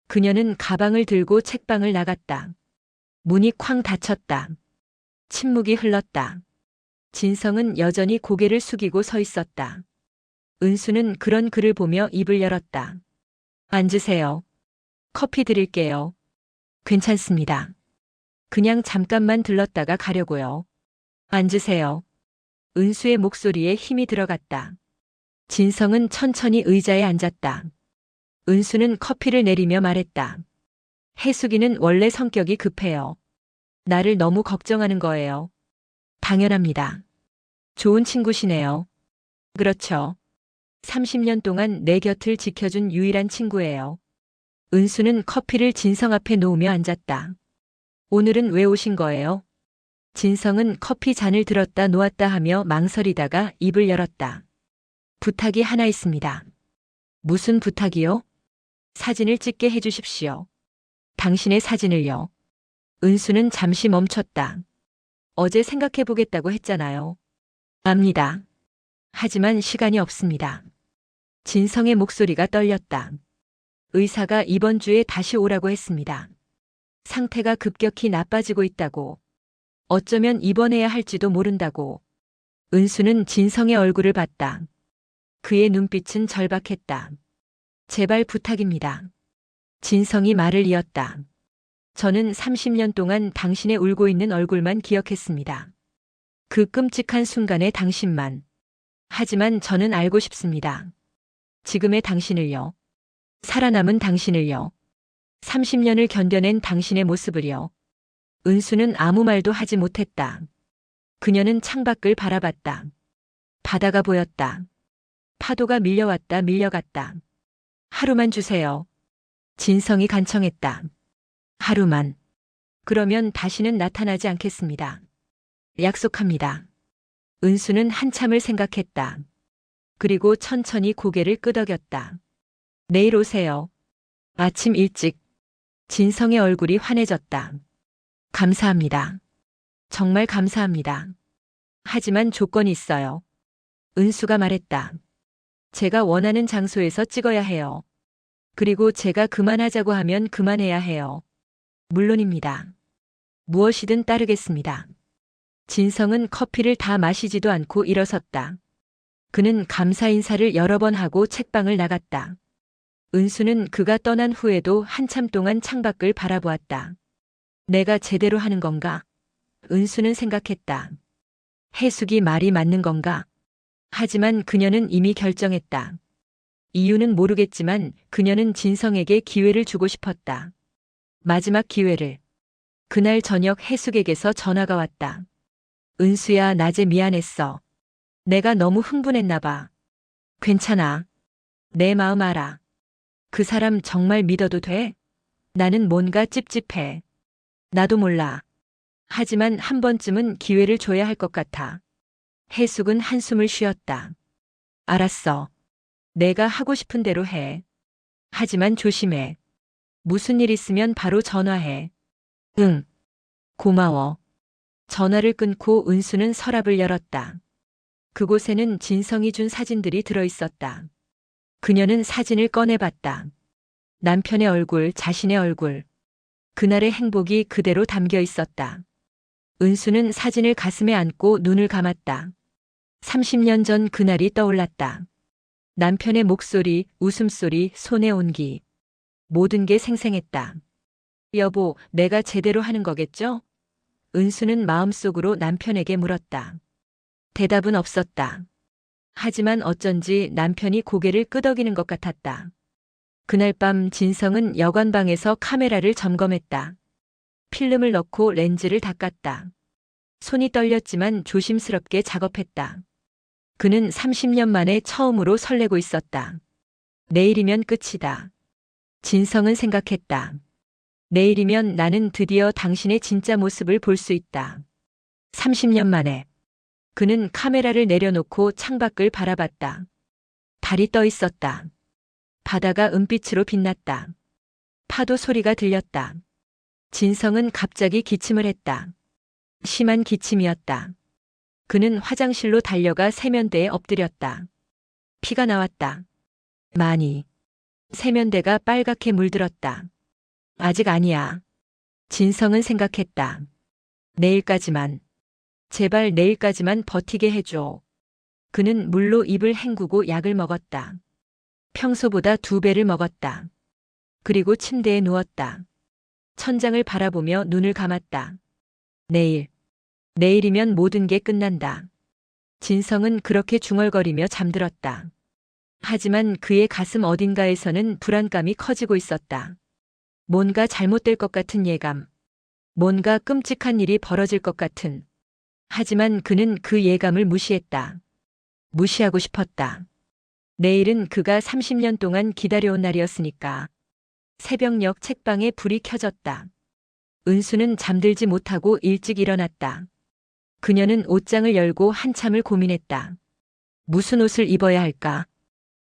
그녀는 가방을 들고 책방을 나갔다. 문이 쾅 닫혔다. 침묵이 흘렀다. 진성은 여전히 고개를 숙이고 서 있었다. 은수는 그런 그를 보며 입을 열었다. 앉으세요. 커피 드릴게요. 괜찮습니다. 그냥 잠깐만 들렀다가 가려고요. 앉으세요. 은수의 목소리에 힘이 들어갔다. 진성은 천천히 의자에 앉았다. 은수는 커피를 내리며 말했다. 해숙이는 원래 성격이 급해요. 나를 너무 걱정하는 거예요. 당연합니다. 좋은 친구시네요. 그렇죠. 30년 동안 내 곁을 지켜준 유일한 친구예요. 은수는 커피를 진성 앞에 놓으며 앉았다. 오늘은 왜 오신 거예요? 진성은 커피 잔을 들었다 놓았다 하며 망설이다가 입을 열었다. 부탁이 하나 있습니다. 무슨 부탁이요? 사진을 찍게 해주십시오. 당신의 사진을요. 은수는 잠시 멈췄다. 어제 생각해보겠다고 했잖아요. 압니다. 하지만 시간이 없습니다. 진성의 목소리가 떨렸다. 의사가 이번 주에 다시 오라고 했습니다. 상태가 급격히 나빠지고 있다고. 어쩌면 입원해야 할지도 모른다고. 은수는 진성의 얼굴을 봤다. 그의 눈빛은 절박했다. 제발 부탁입니다. 진성이 말을 이었다. 저는 30년 동안 당신의 울고 있는 얼굴만 기억했습니다. 그 끔찍한 순간의 당신만. 하지만 저는 알고 싶습니다. 지금의 당신을요. 살아남은 당신을요. 30년을 견뎌낸 당신의 모습을요. 은수는 아무 말도 하지 못했다. 그녀는 창밖을 바라봤다. 바다가 보였다. 파도가 밀려왔다 밀려갔다. 하루만 주세요. 진성이 간청했다. 하루만. 그러면 다시는 나타나지 않겠습니다. 약속합니다. 은수는 한참을 생각했다. 그리고 천천히 고개를 끄덕였다. 내일 오세요. 아침 일찍. 진성의 얼굴이 환해졌다. 감사합니다. 정말 감사합니다. 하지만 조건이 있어요. 은수가 말했다. 제가 원하는 장소에서 찍어야 해요. 그리고 제가 그만하자고 하면 그만해야 해요. 물론입니다. 무엇이든 따르겠습니다. 진성은 커피를 다 마시지도 않고 일어섰다. 그는 감사 인사를 여러 번 하고 책방을 나갔다. 은수는 그가 떠난 후에도 한참 동안 창밖을 바라보았다. 내가 제대로 하는 건가? 은수는 생각했다. 해숙이 말이 맞는 건가? 하지만 그녀는 이미 결정했다. 이유는 모르겠지만 그녀는 진성에게 기회를 주고 싶었다. 마지막 기회를. 그날 저녁 해숙에게서 전화가 왔다. 은수야, 낮에 미안했어. 내가 너무 흥분했나 봐. 괜찮아. 내 마음 알아. 그 사람 정말 믿어도 돼? 나는 뭔가 찝찝해. 나도 몰라. 하지만 한 번쯤은 기회를 줘야 할 것 같아. 해숙은 한숨을 쉬었다. 알았어. 내가 하고 싶은 대로 해. 하지만 조심해. 무슨 일 있으면 바로 전화해. 응. 고마워. 전화를 끊고 은수는 서랍을 열었다. 그곳에는 진성이 준 사진들이 들어 있었다. 그녀는 사진을 꺼내봤다. 남편의 얼굴, 자신의 얼굴. 그날의 행복이 그대로 담겨 있었다. 은수는 사진을 가슴에 안고 눈을 감았다. 30년 전 그날이 떠올랐다. 남편의 목소리, 웃음소리, 손의 온기. 모든 게 생생했다. 여보, 내가 제대로 하는 거겠죠? 은수는 마음속으로 남편에게 물었다. 대답은 없었다. 하지만 어쩐지 남편이 고개를 끄덕이는 것 같았다. 그날 밤 진성은 여관방에서 카메라를 점검했다. 필름을 넣고 렌즈를 닦았다. 손이 떨렸지만 조심스럽게 작업했다. 그는 30년 만에 처음으로 설레고 있었다. 내일이면 끝이다. 진성은 생각했다. 내일이면 나는 드디어 당신의 진짜 모습을 볼 수 있다. 30년 만에. 그는 카메라를 내려놓고 창밖을 바라봤다. 달이 떠 있었다. 바다가 은빛으로 빛났다. 파도 소리가 들렸다. 진성은 갑자기 기침을 했다. 심한 기침이었다. 그는 화장실로 달려가 세면대에 엎드렸다. 피가 나왔다. 많이. 세면대가 빨갛게 물들었다. 아직 아니야. 진성은 생각했다. 내일까지만. 제발 내일까지만 버티게 해줘. 그는 물로 입을 헹구고 약을 먹었다. 평소보다 2배를 먹었다. 그리고 침대에 누웠다. 천장을 바라보며 눈을 감았다. 내일. 내일이면 모든 게 끝난다. 진성은 그렇게 중얼거리며 잠들었다. 하지만 그의 가슴 어딘가에서는 불안감이 커지고 있었다. 뭔가 잘못될 것 같은 예감. 뭔가 끔찍한 일이 벌어질 것 같은. 하지만 그는 그 예감을 무시했다. 무시하고 싶었다. 내일은 그가 30년 동안 기다려온 날이었으니까. 새벽녘 책방에 불이 켜졌다. 은수는 잠들지 못하고 일찍 일어났다. 그녀는 옷장을 열고 한참을 고민했다. 무슨 옷을 입어야 할까?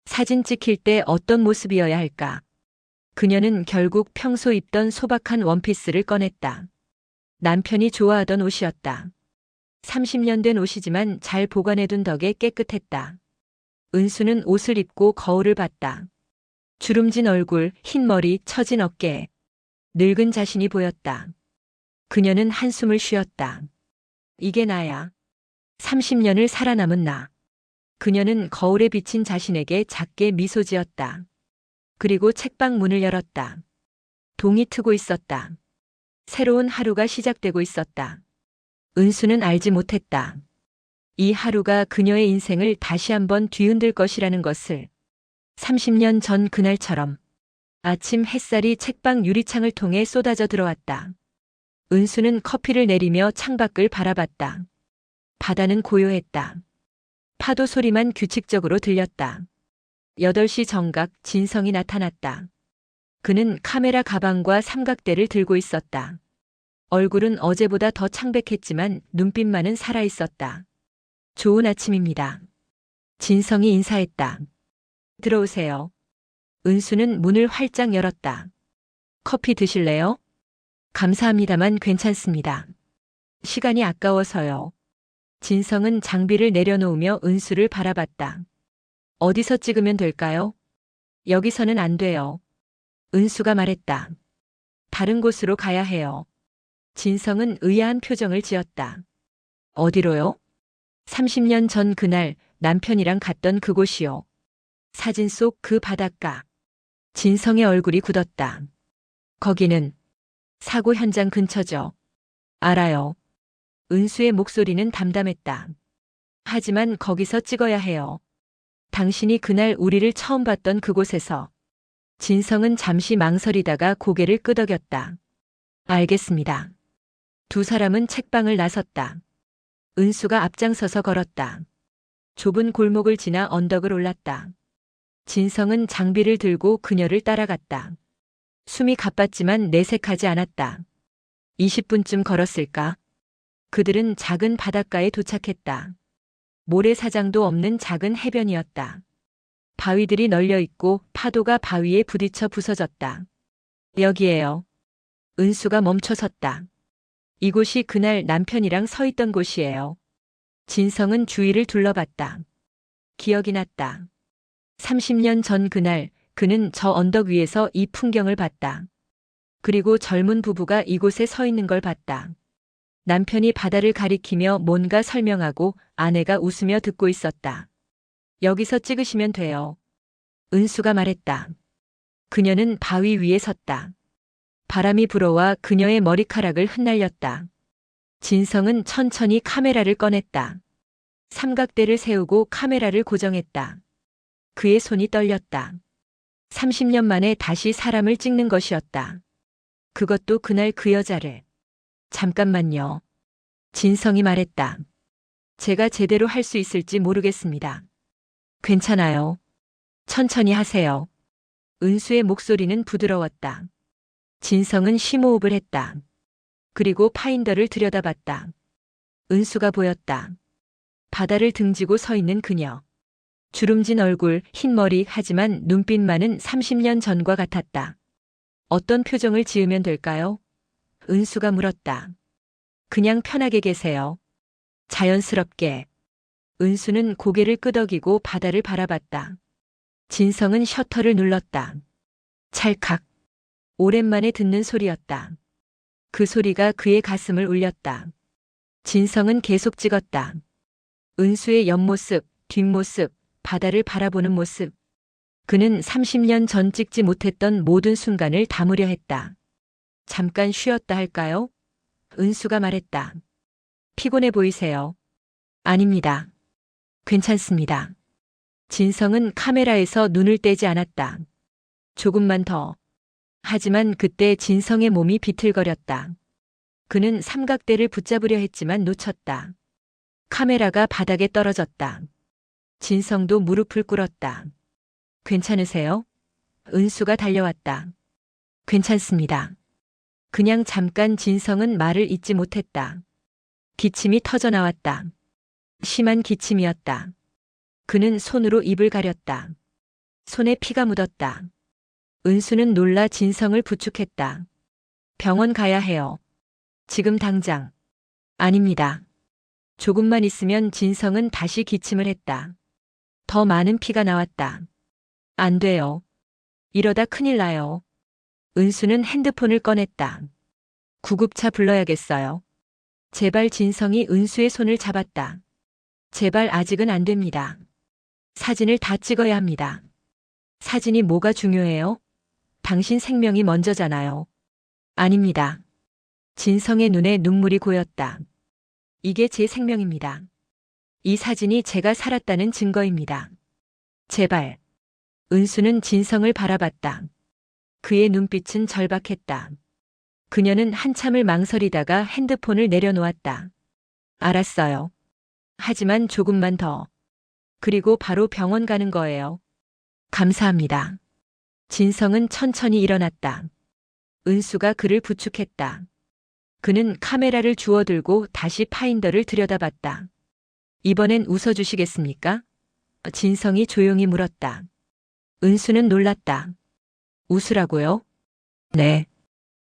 사진 찍힐 때 어떤 모습이어야 할까? 그녀는 결국 평소 입던 소박한 원피스를 꺼냈다. 남편이 좋아하던 옷이었다. 30년 된 옷이지만 잘 보관해둔 덕에 깨끗했다. 은수는 옷을 입고 거울을 봤다. 주름진 얼굴, 흰 머리, 처진 어깨. 늙은 자신이 보였다. 그녀는 한숨을 쉬었다. 이게 나야. 30년을 살아남은 나. 그녀는 거울에 비친 자신에게 작게 미소 지었다. 그리고 책방 문을 열었다. 동이 트고 있었다. 새로운 하루가 시작되고 있었다. 은수는 알지 못했다. 이 하루가 그녀의 인생을 다시 한번 뒤흔들 것이라는 것을. 30년 전 그날처럼. 아침 햇살이 책방 유리창을 통해 쏟아져 들어왔다. 은수는 커피를 내리며 창밖을 바라봤다. 바다는 고요했다. 파도 소리만 규칙적으로 들렸다. 8시 정각 진성이 나타났다. 그는 카메라 가방과 삼각대를 들고 있었다. 얼굴은 어제보다 더 창백했지만 눈빛만은 살아있었다. 좋은 아침입니다. 진성이 인사했다. 들어오세요. 은수는 문을 활짝 열었다. 커피 드실래요? 감사합니다만 괜찮습니다. 시간이 아까워서요. 진성은 장비를 내려놓으며 은수를 바라봤다. 어디서 찍으면 될까요? 여기서는 안 돼요. 은수가 말했다. 다른 곳으로 가야 해요. 진성은 의아한 표정을 지었다. 어디로요? 30년 전 그날 남편이랑 갔던 그곳이요. 사진 속 그 바닷가. 진성의 얼굴이 굳었다. 거기는 사고 현장 근처죠. 알아요. 은수의 목소리는 담담했다. 하지만 거기서 찍어야 해요. 당신이 그날 우리를 처음 봤던 그곳에서. 진성은 잠시 망설이다가 고개를 끄덕였다. 알겠습니다. 두 사람은 책방을 나섰다. 은수가 앞장서서 걸었다. 좁은 골목을 지나 언덕을 올랐다. 진성은 장비를 들고 그녀를 따라갔다. 숨이 가빴지만 내색하지 않았다. 20분쯤 걸었을까? 그들은 작은 바닷가에 도착했다. 모래사장도 없는 작은 해변이었다. 바위들이 널려 있고 파도가 바위에 부딪혀 부서졌다. 여기에요. 은수가 멈춰 섰다. 이곳이 그날 남편이랑 서 있던 곳이에요. 진성은 주위를 둘러봤다. 기억이 났다. 30년 전 그날 그는 저 언덕 위에서 이 풍경을 봤다. 그리고 젊은 부부가 이곳에 서 있는 걸 봤다. 남편이 바다를 가리키며 뭔가 설명하고 아내가 웃으며 듣고 있었다. 여기서 찍으시면 돼요. 은수가 말했다. 그녀는 바위 위에 섰다. 바람이 불어와 그녀의 머리카락을 흩날렸다. 진성은 천천히 카메라를 꺼냈다. 삼각대를 세우고 카메라를 고정했다. 그의 손이 떨렸다. 30년 만에 다시 사람을 찍는 것이었다. 그것도 그날 그 여자를. 잠깐만요. 진성이 말했다. 제가 제대로 할 수 있을지 모르겠습니다. 괜찮아요. 천천히 하세요. 은수의 목소리는 부드러웠다. 진성은 심호흡을 했다. 그리고 파인더를 들여다봤다. 은수가 보였다. 바다를 등지고 서 있는 그녀. 주름진 얼굴, 흰 머리, 하지만 눈빛만은 30년 전과 같았다. 어떤 표정을 지으면 될까요? 은수가 물었다. 그냥 편하게 계세요. 자연스럽게. 은수는 고개를 끄덕이고 바다를 바라봤다. 진성은 셔터를 눌렀다. 찰칵. 오랜만에 듣는 소리였다. 그 소리가 그의 가슴을 울렸다. 진성은 계속 찍었다. 은수의 옆모습, 뒷모습, 바다를 바라보는 모습. 그는 30년 전 찍지 못했던 모든 순간을 담으려 했다. 잠깐 쉬었다 할까요? 은수가 말했다. 피곤해 보이세요. 아닙니다. 괜찮습니다. 진성은 카메라에서 눈을 떼지 않았다. 조금만 더. 하지만 그때 진성의 몸이 비틀거렸다. 그는 삼각대를 붙잡으려 했지만 놓쳤다. 카메라가 바닥에 떨어졌다. 진성도 무릎을 꿇었다. 괜찮으세요? 은수가 달려왔다. 괜찮습니다. 그냥 잠깐. 진성은 말을 잇지 못했다. 기침이 터져 나왔다. 심한 기침이었다. 그는 손으로 입을 가렸다. 손에 피가 묻었다. 은수는 놀라 진성을 부축했다. 병원 가야 해요. 지금 당장. 아닙니다. 조금만 있으면. 진성은 다시 기침을 했다. 더 많은 피가 나왔다. 안 돼요. 이러다 큰일 나요. 은수는 핸드폰을 꺼냈다. 구급차 불러야겠어요. 제발. 진성이 은수의 손을 잡았다. 제발. 아직은 안 됩니다. 사진을 다 찍어야 합니다. 사진이 뭐가 중요해요? 당신 생명이 먼저잖아요. 아닙니다. 진성의 눈에 눈물이 고였다. 이게 제 생명입니다. 이 사진이 제가 살았다는 증거입니다. 제발. 은수는 진성을 바라봤다. 그의 눈빛은 절박했다. 그녀는 한참을 망설이다가 핸드폰을 내려놓았다. 알았어요. 하지만 조금만 더. 그리고 바로 병원 가는 거예요. 감사합니다. 진성은 천천히 일어났다. 은수가 그를 부축했다. 그는 카메라를 주워들고 다시 파인더를 들여다봤다. 이번엔 웃어주시겠습니까? 진성이 조용히 물었다. 은수는 놀랐다. 웃으라고요? 네.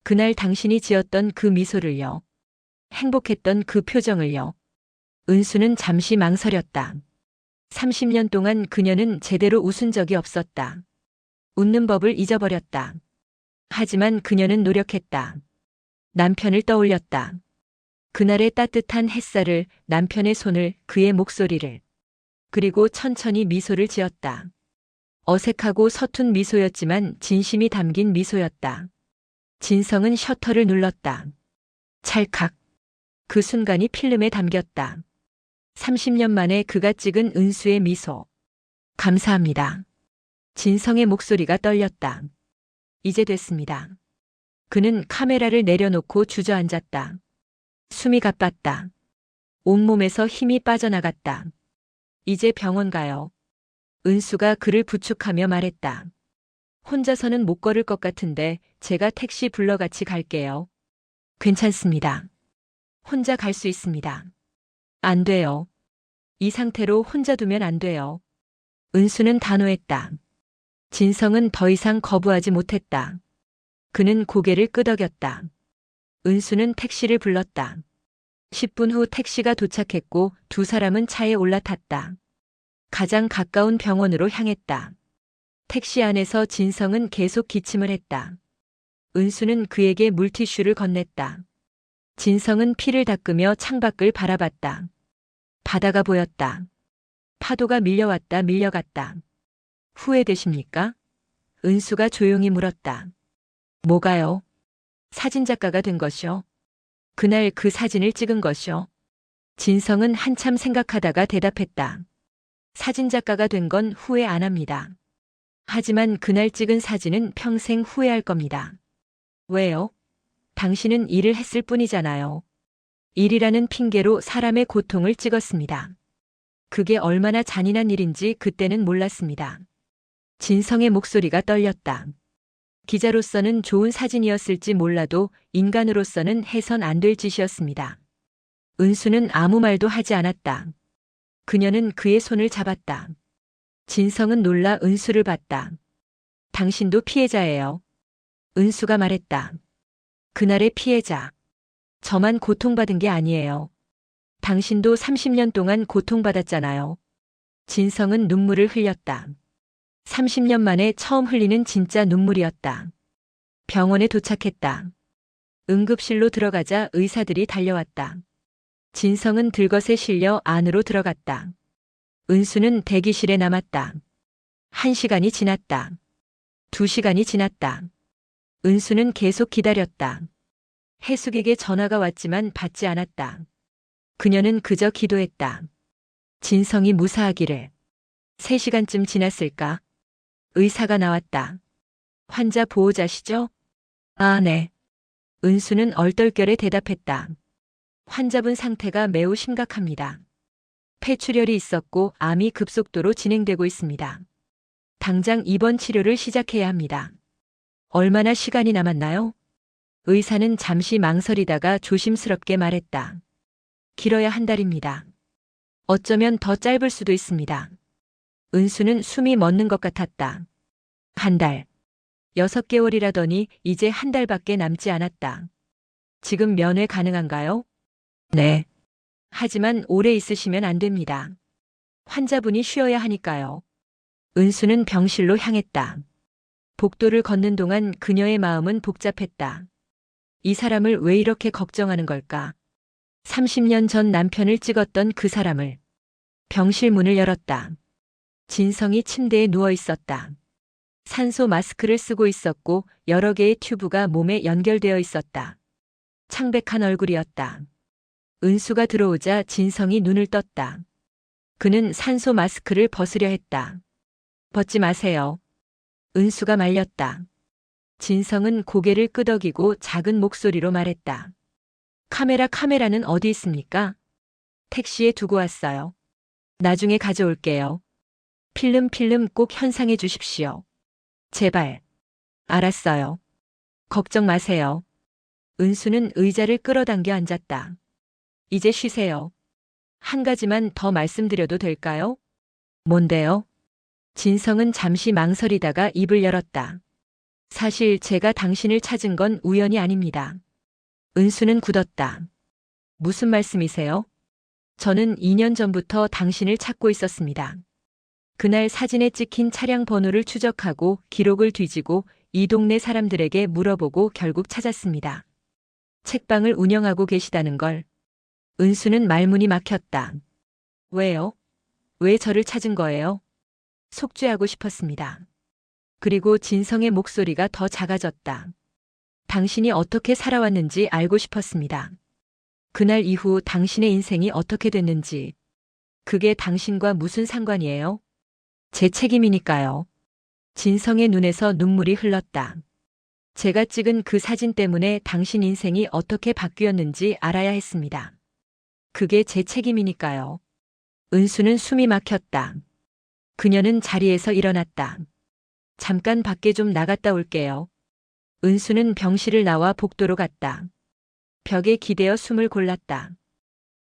그날 당신이 지었던 그 미소를요. 행복했던 그 표정을요. 은수는 잠시 망설였다. 30년 동안 그녀는 제대로 웃은 적이 없었다. 웃는 법을 잊어버렸다. 하지만 그녀는 노력했다. 남편을 떠올렸다. 그날의 따뜻한 햇살을, 남편의 손을, 그의 목소리를. 그리고 천천히 미소를 지었다. 어색하고 서툰 미소였지만 진심이 담긴 미소였다. 진성은 셔터를 눌렀다. 찰칵. 그 순간이 필름에 담겼다. 30년 만에 그가 찍은 은수의 미소. 감사합니다. 진성의 목소리가 떨렸다. 이제 됐습니다. 그는 카메라를 내려놓고 주저앉았다. 숨이 가빴다. 온몸에서 힘이 빠져나갔다. 이제 병원 가요. 은수가 그를 부축하며 말했다. 혼자서는 못 걸을 것 같은데 제가 택시 불러 같이 갈게요. 괜찮습니다. 혼자 갈 수 있습니다. 안 돼요. 이 상태로 혼자 두면 안 돼요. 은수는 단호했다. 진성은 더 이상 거부하지 못했다. 그는 고개를 끄덕였다. 은수는 택시를 불렀다. 10분 후 택시가 도착했고 두 사람은 차에 올라탔다. 가장 가까운 병원으로 향했다. 택시 안에서 진성은 계속 기침을 했다. 은수는 그에게 물티슈를 건넸다. 진성은 피를 닦으며 창밖을 바라봤다. 바다가 보였다. 파도가 밀려왔다 밀려갔다. 후회되십니까? 은수가 조용히 물었다. 뭐가요? 사진작가가 된 것이요. 그날 그 사진을 찍은 것이요. 진성은 한참 생각하다가 대답했다. 사진작가가 된 건 후회 안 합니다. 하지만 그날 찍은 사진은 평생 후회할 겁니다. 왜요? 당신은 일을 했을 뿐이잖아요. 일이라는 핑계로 사람의 고통을 찍었습니다. 그게 얼마나 잔인한 일인지 그때는 몰랐습니다. 진성의 목소리가 떨렸다. 기자로서는 좋은 사진이었을지 몰라도 인간으로서는 해선 안 될 짓이었습니다. 은수는 아무 말도 하지 않았다. 그녀는 그의 손을 잡았다. 진성은 놀라 은수를 봤다. 당신도 피해자예요. 은수가 말했다. 그날의 피해자. 저만 고통받은 게 아니에요. 당신도 30년 동안 고통받았잖아요. 진성은 눈물을 흘렸다. 30년 만에 처음 흘리는 진짜 눈물이었다. 병원에 도착했다. 응급실로 들어가자 의사들이 달려왔다. 진성은 들것에 실려 안으로 들어갔다. 은수는 대기실에 남았다. 1시간이 지났다. 2시간이 지났다. 은수는 계속 기다렸다. 해숙에게 전화가 왔지만 받지 않았다. 그녀는 그저 기도했다. 진성이 무사하기를. 3시간쯤 지났을까? 의사가 나왔다. 환자 보호자시죠? 아, 네. 은수는 얼떨결에 대답했다. 환자분 상태가 매우 심각합니다. 폐출혈이 있었고 암이 급속도로 진행되고 있습니다. 당장 입원 치료를 시작해야 합니다. 얼마나 시간이 남았나요? 의사는 잠시 망설이다가 조심스럽게 말했다. 길어야 1달입니다. 어쩌면 더 짧을 수도 있습니다. 은수는 숨이 멎는 것 같았다. 1달. 6개월이라더니 이제 1달밖에 남지 않았다. 지금 면회 가능한가요? 네. 하지만 오래 있으시면 안 됩니다. 환자분이 쉬어야 하니까요. 은수는 병실로 향했다. 복도를 걷는 동안 그녀의 마음은 복잡했다. 이 사람을 왜 이렇게 걱정하는 걸까? 30년 전 남편을 찍었던 그 사람을. 병실 문을 열었다. 진성이 침대에 누워 있었다. 산소 마스크를 쓰고 있었고 여러 개의 튜브가 몸에 연결되어 있었다. 창백한 얼굴이었다. 은수가 들어오자 진성이 눈을 떴다. 그는 산소 마스크를 벗으려 했다. 벗지 마세요. 은수가 말렸다. 진성은 고개를 끄덕이고 작은 목소리로 말했다. 카메라는 어디 있습니까? 택시에 두고 왔어요. 나중에 가져올게요. 필름 꼭 현상해 주십시오. 제발. 알았어요. 걱정 마세요. 은수는 의자를 끌어당겨 앉았다. 이제 쉬세요. 한 가지만 더 말씀드려도 될까요? 뭔데요? 진성은 잠시 망설이다가 입을 열었다. 사실 제가 당신을 찾은 건 우연이 아닙니다. 은수는 굳었다. 무슨 말씀이세요? 저는 2년 전부터 당신을 찾고 있었습니다. 그날 사진에 찍힌 차량 번호를 추적하고 기록을 뒤지고 이 동네 사람들에게 물어보고 결국 찾았습니다. 책방을 운영하고 계시다는 걸. 은수는 말문이 막혔다. 왜요? 왜 저를 찾은 거예요? 속죄하고 싶었습니다. 그리고 진성의 목소리가 더 작아졌다. 당신이 어떻게 살아왔는지 알고 싶었습니다. 그날 이후 당신의 인생이 어떻게 됐는지. 그게 당신과 무슨 상관이에요? 제 책임이니까요. 진성의 눈에서 눈물이 흘렀다. 제가 찍은 그 사진 때문에 당신 인생이 어떻게 바뀌었는지 알아야 했습니다. 그게 제 책임이니까요. 은수는 숨이 막혔다. 그녀는 자리에서 일어났다. 잠깐 밖에 좀 나갔다 올게요. 은수는 병실을 나와 복도로 갔다. 벽에 기대어 숨을 골랐다.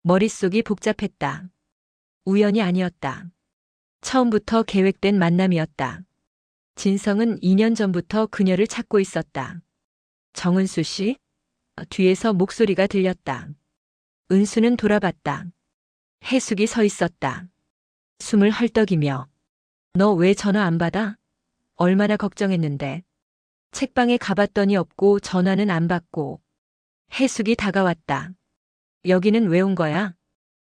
머릿속이 복잡했다. 우연이 아니었다. 처음부터 계획된 만남이었다. 진성은 2년 전부터 그녀를 찾고 있었다. 정은수 씨? 뒤에서 목소리가 들렸다. 은수는 돌아봤다. 해숙이 서 있었다. 숨을 헐떡이며. 너 왜 전화 안 받아? 얼마나 걱정했는데. 책방에 가봤더니 없고 전화는 안 받고. 해숙이 다가왔다. 여기는 왜 온 거야?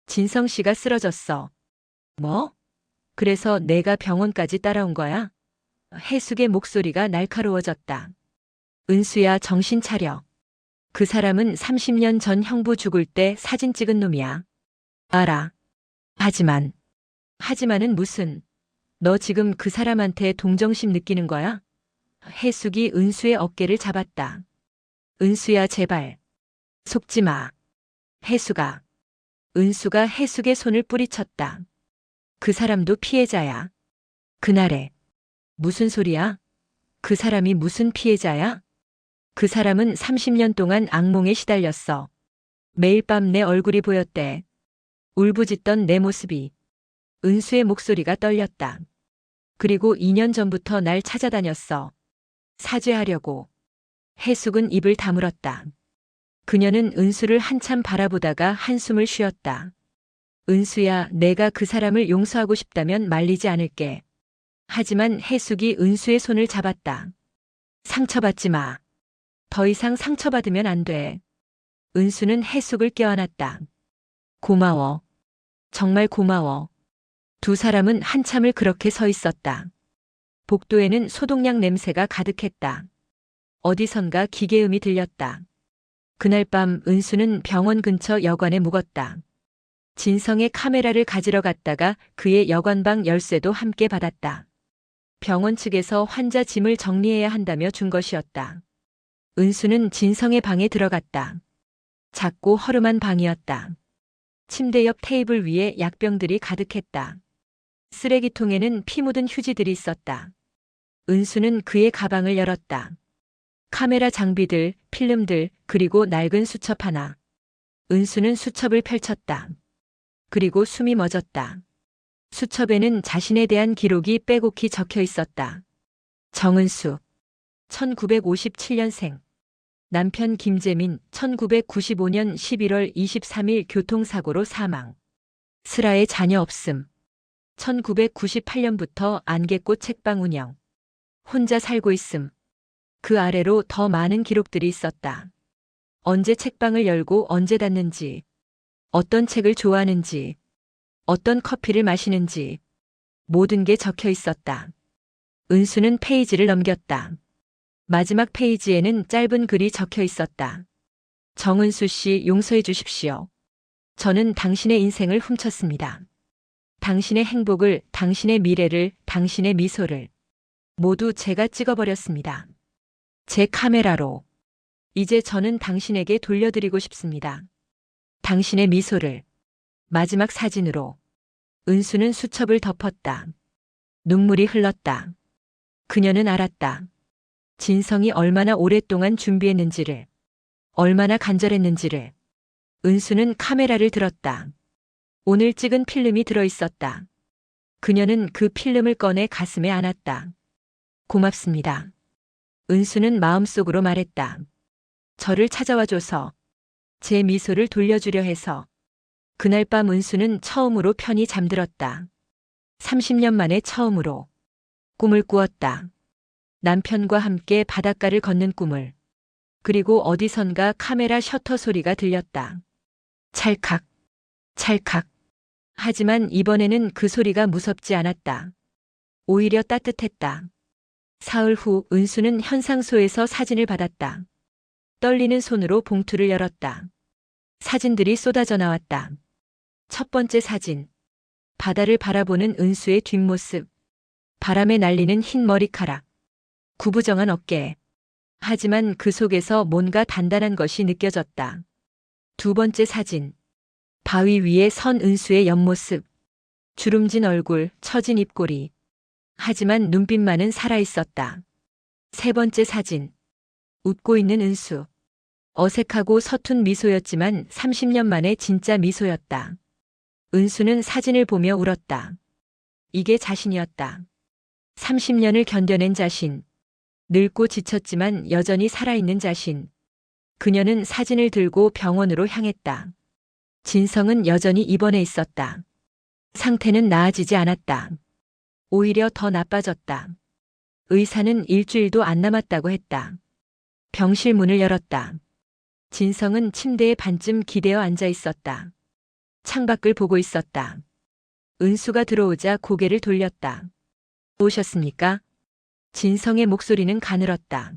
진성 씨가 쓰러졌어. 뭐? 그래서 내가 병원까지 따라온 거야? 해숙의 목소리가 날카로워졌다. 은수야, 정신 차려. 그 사람은 30년 전 형부 죽을 때 사진 찍은 놈이야. 알아. 하지만은 무슨. 너 지금 그 사람한테 동정심 느끼는 거야? 해숙이 은수의 어깨를 잡았다. 은수야, 제발. 속지 마. 해숙아. 은수가 해숙의 손을 뿌리쳤다. 그 사람도 피해자야. 그날에. 무슨 소리야? 그 사람이 무슨 피해자야? 그 사람은 30년 동안 악몽에 시달렸어. 매일 밤 내 얼굴이 보였대. 울부짖던 내 모습이. 은수의 목소리가 떨렸다. 그리고 2년 전부터 날 찾아다녔어. 사죄하려고. 해숙은 입을 다물었다. 그녀는 은수를 한참 바라보다가 한숨을 쉬었다. 은수야, 내가 그 사람을 용서하고 싶다면 말리지 않을게. 하지만 해숙이 은수의 손을 잡았다. 상처받지 마. 더 이상 상처받으면 안 돼. 은수는 해숙을 껴안았다. 고마워. 정말 고마워. 두 사람은 한참을 그렇게 서 있었다. 복도에는 소독약 냄새가 가득했다. 어디선가 기계음이 들렸다. 그날 밤 은수는 병원 근처 여관에 묵었다. 진성의 카메라를 가지러 갔다가 그의 여관방 열쇠도 함께 받았다. 병원 측에서 환자 짐을 정리해야 한다며 준 것이었다. 은수는 진성의 방에 들어갔다. 작고 허름한 방이었다. 침대 옆 테이블 위에 약병들이 가득했다. 쓰레기통에는 피 묻은 휴지들이 있었다. 은수는 그의 가방을 열었다. 카메라 장비들, 필름들, 그리고 낡은 수첩 하나. 은수는 수첩을 펼쳤다. 그리고 숨이 멎었다. 수첩에는 자신에 대한 기록이 빼곡히 적혀 있었다. 정은수, 1957년생. 남편 김재민, 1995년 11월 23일 교통사고로 사망. 슬아의 자녀 없음. 1998년부터 안개꽃 책방 운영. 혼자 살고 있음. 그 아래로 더 많은 기록들이 있었다. 언제 책방을 열고 언제 닫는지, 어떤 책을 좋아하는지, 어떤 커피를 마시는지, 모든 게 적혀 있었다. 은수는 페이지를 넘겼다. 마지막 페이지에는 짧은 글이 적혀 있었다. 정은수 씨, 용서해 주십시오. 저는 당신의 인생을 훔쳤습니다. 당신의 행복을, 당신의 미래를, 당신의 미소를 모두 제가 찍어버렸습니다. 제 카메라로. 이제 저는 당신에게 돌려드리고 싶습니다. 당신의 미소를. 마지막 사진으로. 은수는 수첩을 덮었다. 눈물이 흘렀다. 그녀는 알았다. 진성이 얼마나 오랫동안 준비했는지를, 얼마나 간절했는지를. 은수는 카메라를 들었다. 오늘 찍은 필름이 들어있었다. 그녀는 그 필름을 꺼내 가슴에 안았다. 고맙습니다. 은수는 마음속으로 말했다. 저를 찾아와줘서, 제 미소를 돌려주려 해서. 그날 밤 은수는 처음으로 편히 잠들었다. 30년 만에 처음으로 꿈을 꾸었다. 남편과 함께 바닷가를 걷는 꿈을. 그리고 어디선가 카메라 셔터 소리가 들렸다. 찰칵, 찰칵. 하지만 이번에는 그 소리가 무섭지 않았다. 오히려 따뜻했다. 사흘 후 은수는 현상소에서 사진을 받았다. 떨리는 손으로 봉투를 열었다. 사진들이 쏟아져 나왔다. 첫 번째 사진. 바다를 바라보는 은수의 뒷모습. 바람에 날리는 흰 머리카락. 구부정한 어깨. 하지만 그 속에서 뭔가 단단한 것이 느껴졌다. 두 번째 사진. 바위 위에 선 은수의 옆모습. 주름진 얼굴, 처진 입꼬리. 하지만 눈빛만은 살아있었다. 세 번째 사진. 웃고 있는 은수. 어색하고 서툰 미소였지만 30년 만에 진짜 미소였다. 은수는 사진을 보며 울었다. 이게 자신이었다. 30년을 견뎌낸 자신. 늙고 지쳤지만 여전히 살아있는 자신. 그녀는 사진을 들고 병원으로 향했다. 진성은 여전히 입원해 있었다. 상태는 나아지지 않았다. 오히려 더 나빠졌다. 의사는 일주일도 안 남았다고 했다. 병실 문을 열었다. 진성은 침대에 반쯤 기대어 앉아 있었다. 창밖을 보고 있었다. 은수가 들어오자 고개를 돌렸다. 오셨습니까? 진성의 목소리는 가늘었다.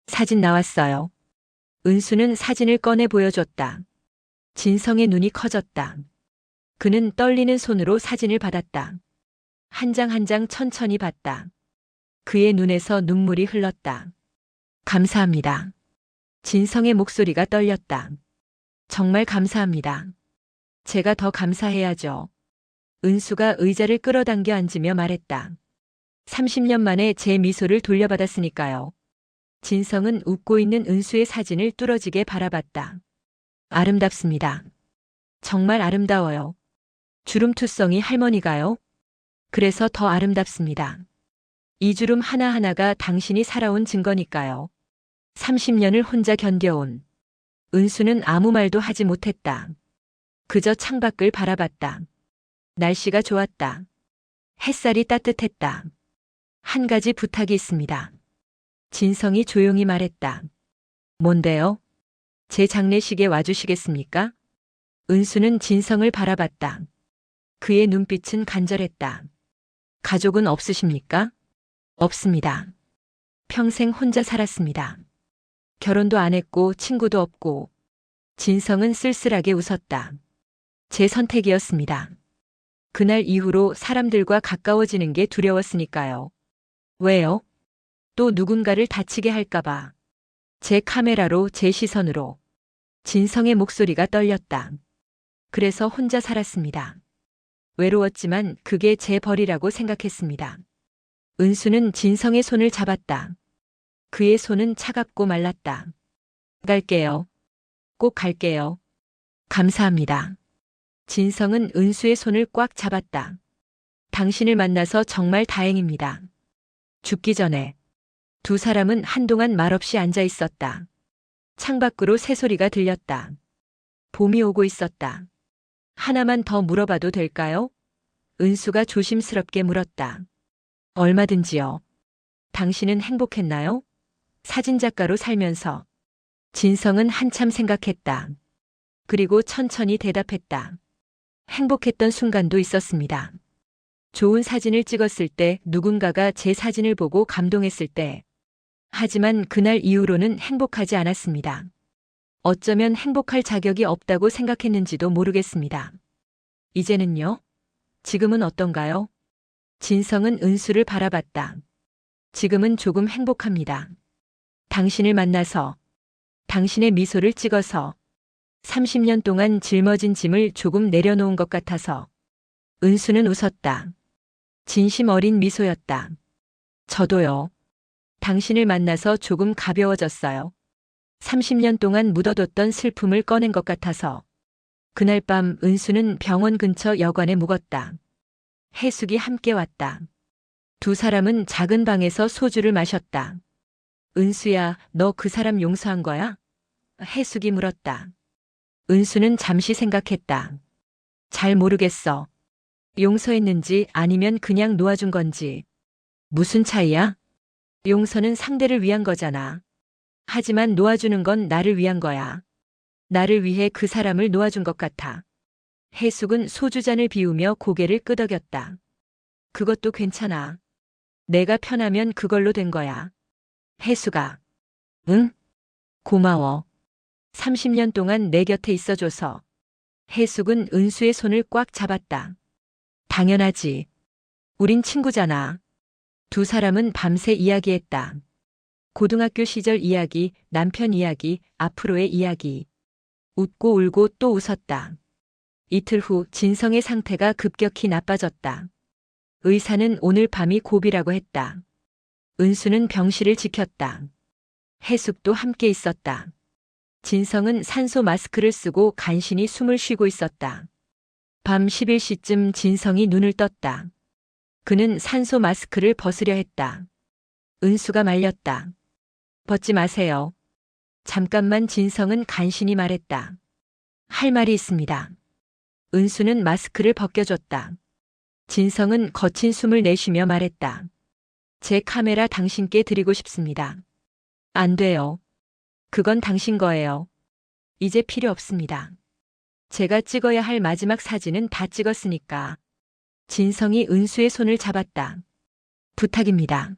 사진 나왔어요. 은수는 사진을 꺼내 보여줬다. 진성의 눈이 커졌다. 그는 떨리는 손으로 사진을 받았다. 한 장 한 장 천천히 봤다. 그의 눈에서 눈물이 흘렀다. 감사합니다. 진성의 목소리가 떨렸다. 정말 감사합니다. 제가 더 감사해야죠. 은수가 의자를 끌어당겨 앉으며 말했다. 30년 만에 제 미소를 돌려받았으니까요. 진성은 웃고 있는 은수의 사진을 뚫어지게 바라봤다. 아름답습니다. 정말 아름다워요. 주름투성이 할머니가요? 그래서 더 아름답습니다. 이 주름 하나하나가 당신이 살아온 증거니까요. 30년을 혼자 견뎌온. 은수는 아무 말도 하지 못했다. 그저 창밖을 바라봤다. 날씨가 좋았다. 햇살이 따뜻했다. 한 가지 부탁이 있습니다. 진성이 조용히 말했다. 뭔데요? 제 장례식에 와주시겠습니까? 은수는 진성을 바라봤다. 그의 눈빛은 간절했다. 가족은 없으십니까? 없습니다. 평생 혼자 살았습니다. 결혼도 안 했고 친구도 없고. 진성은 쓸쓸하게 웃었다. 제 선택이었습니다. 그날 이후로 사람들과 가까워지는 게 두려웠으니까요. 왜요? 또 누군가를 다치게 할까봐. 제 카메라로, 제 시선으로. 진성의 목소리가 떨렸다. 그래서 혼자 살았습니다. 외로웠지만 그게 제 벌이라고 생각했습니다. 은수는 진성의 손을 잡았다. 그의 손은 차갑고 말랐다. 갈게요. 꼭 갈게요. 감사합니다. 진성은 은수의 손을 꽉 잡았다. 당신을 만나서 정말 다행입니다. 죽기 전에. 두 사람은 한동안 말없이 앉아 있었다. 창밖으로 새소리가 들렸다. 봄이 오고 있었다. 하나만 더 물어봐도 될까요? 은수가 조심스럽게 물었다. 얼마든지요. 당신은 행복했나요? 사진작가로 살면서. 진성은 한참 생각했다. 그리고 천천히 대답했다. 행복했던 순간도 있었습니다. 좋은 사진을 찍었을 때, 누군가가 제 사진을 보고 감동했을 때. 하지만 그날 이후로는 행복하지 않았습니다. 어쩌면 행복할 자격이 없다고 생각했는지도 모르겠습니다. 이제는요? 지금은 어떤가요? 진성은 은수를 바라봤다. 지금은 조금 행복합니다. 당신을 만나서, 당신의 미소를 찍어서, 30년 동안 짊어진 짐을 조금 내려놓은 것 같아서. 은수는 웃었다. 진심 어린 미소였다. 저도요. 당신을 만나서 조금 가벼워졌어요. 30년 동안 묻어뒀던 슬픔을 꺼낸 것 같아서. 그날 밤 은수는 병원 근처 여관에 묵었다. 해숙이 함께 왔다. 두 사람은 작은 방에서 소주를 마셨다. 은수야, 너 그 사람 용서한 거야? 해숙이 물었다. 은수는 잠시 생각했다. 잘 모르겠어. 용서했는지 아니면 그냥 놓아준 건지. 무슨 차이야? 용서는 상대를 위한 거잖아. 하지만 놓아주는 건 나를 위한 거야. 나를 위해 그 사람을 놓아준 것 같아. 해숙은 소주잔을 비우며 고개를 끄덕였다. 그것도 괜찮아. 내가 편하면 그걸로 된 거야. 해숙아. 응? 고마워. 30년 동안 내 곁에 있어줘서. 해숙은 은수의 손을 꽉 잡았다. 당연하지. 우린 친구잖아. 두 사람은 밤새 이야기했다. 고등학교 시절 이야기, 남편 이야기, 앞으로의 이야기. 웃고 울고 또 웃었다. 이틀 후 진성의 상태가 급격히 나빠졌다. 의사는 오늘 밤이 고비라고 했다. 은수는 병실을 지켰다. 해숙도 함께 있었다. 진성은 산소 마스크를 쓰고 간신히 숨을 쉬고 있었다. 밤 11시쯤 진성이 눈을 떴다. 그는 산소 마스크를 벗으려 했다. 은수가 말렸다. 벗지 마세요. 잠깐만. 진성은 간신히 말했다. 할 말이 있습니다. 은수는 마스크를 벗겨줬다. 진성은 거친 숨을 내쉬며 말했다. 제 카메라 당신께 드리고 싶습니다. 안 돼요. 그건 당신 거예요. 이제 필요 없습니다. 제가 찍어야 할 마지막 사진은 다 찍었으니까. 진성이 은수의 손을 잡았다. 부탁입니다.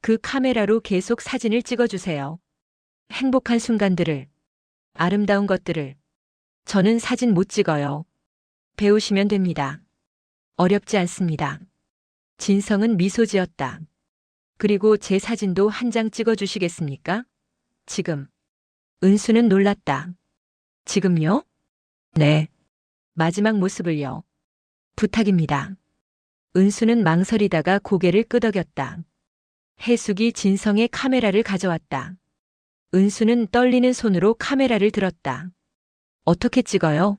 그 카메라로 계속 사진을 찍어주세요. 행복한 순간들을, 아름다운 것들을. 저는 사진 못 찍어요. 배우시면 됩니다. 어렵지 않습니다. 진성은 미소 지었다. 그리고 제 사진도 한 장 찍어주시겠습니까? 지금. 은수는 놀랐다. 지금요? 네. 마지막 모습을요. 부탁입니다. 은수는 망설이다가 고개를 끄덕였다. 해숙이 진성의 카메라를 가져왔다. 은수는 떨리는 손으로 카메라를 들었다. 어떻게 찍어요?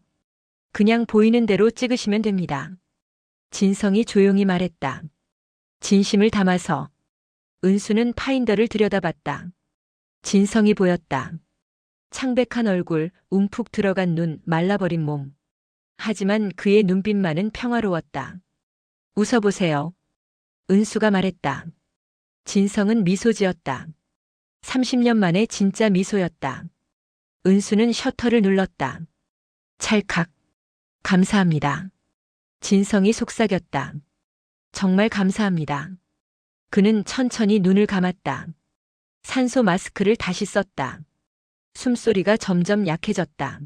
그냥 보이는 대로 찍으시면 됩니다. 진성이 조용히 말했다. 진심을 담아서. 은수는 파인더를 들여다봤다. 진성이 보였다. 창백한 얼굴, 움푹 들어간 눈, 말라버린 몸. 하지만 그의 눈빛만은 평화로웠다. 웃어보세요. 은수가 말했다. 진성은 미소 지었다. 30년 만에 진짜 미소였다. 은수는 셔터를 눌렀다. 찰칵. 감사합니다. 진성이 속삭였다. 정말 감사합니다. 그는 천천히 눈을 감았다. 산소 마스크를 다시 썼다. 숨소리가 점점 약해졌다.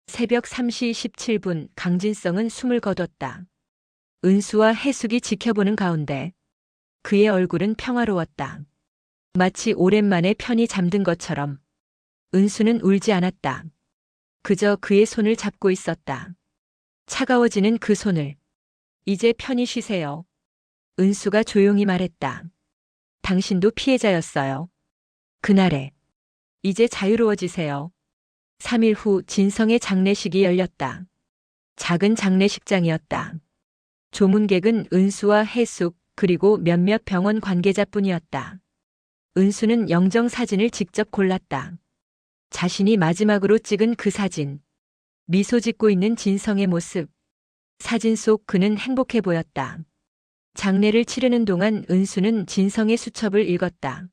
새벽 3시 17분 강진성은 숨을 거뒀다. 은수와 해숙이 지켜보는 가운데 그의 얼굴은 평화로웠다. 마치 오랜만에 편히 잠든 것처럼. 은수는 울지 않았다. 그저 그의 손을 잡고 있었다. 차가워지는 그 손을. 이제 편히 쉬세요. 은수가 조용히 말했다. 당신도 피해자였어요. 그날에. 이제 자유로워지세요. 3일 후 진성의 장례식이 열렸다. 작은 장례식장이었다. 조문객은 은수와 해숙 그리고 몇몇 병원 관계자뿐이었다. 은수는 영정 사진을 직접 골랐다. 자신이 마지막으로 찍은 그 사진. 미소 짓고 있는 진성의 모습. 사진 속 그는 행복해 보였다. 장례를 치르는 동안 은수는 진성의 수첩을 읽었다.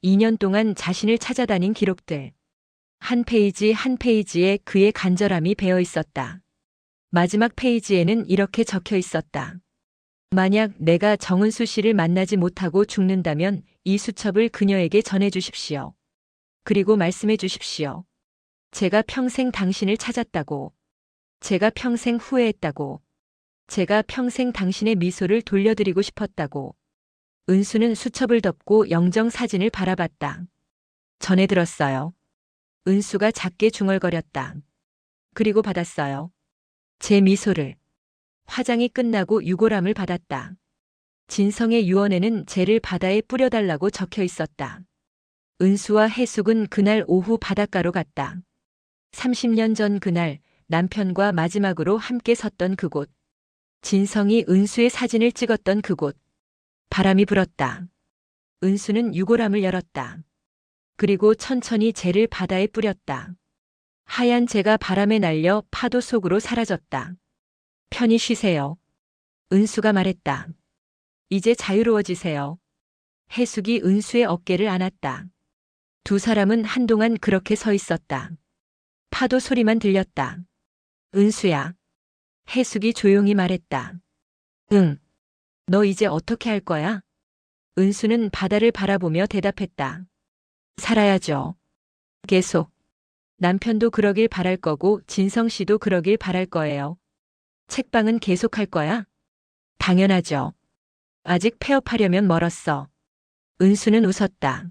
2년 동안 자신을 찾아다닌 기록들. 한 페이지 한 페이지에 그의 간절함이 배어 있었다. 마지막 페이지에는 이렇게 적혀 있었다. 만약 내가 정은수 씨를 만나지 못하고 죽는다면 이 수첩을 그녀에게 전해 주십시오. 그리고 말씀해 주십시오. 제가 평생 당신을 찾았다고. 제가 평생 후회했다고. 제가 평생 당신의 미소를 돌려드리고 싶었다고. 은수는 수첩을 덮고 영정 사진을 바라봤다. 전해 들었어요. 은수가 작게 중얼거렸다. 그리고 받았어요. 제 미소를. 화장이 끝나고 유골함을 받았다. 진성의 유언에는 재를 바다에 뿌려달라고 적혀 있었다. 은수와 해숙은 그날 오후 바닷가로 갔다. 30년 전 그날 남편과 마지막으로 함께 섰던 그곳. 진성이 은수의 사진을 찍었던 그곳. 바람이 불었다. 은수는 유골함을 열었다. 그리고 천천히 재를 바다에 뿌렸다. 하얀 재가 바람에 날려 파도 속으로 사라졌다. 편히 쉬세요. 은수가 말했다. 이제 자유로워지세요. 해숙이 은수의 어깨를 안았다. 두 사람은 한동안 그렇게 서 있었다. 파도 소리만 들렸다. 은수야. 해숙이 조용히 말했다. 응. 너 이제 어떻게 할 거야? 은수는 바다를 바라보며 대답했다. 살아야죠. 계속. 남편도 그러길 바랄 거고 진성 씨도 그러길 바랄 거예요. 책방은 계속 할 거야? 당연하죠. 아직 폐업하려면 멀었어. 은수는 웃었다.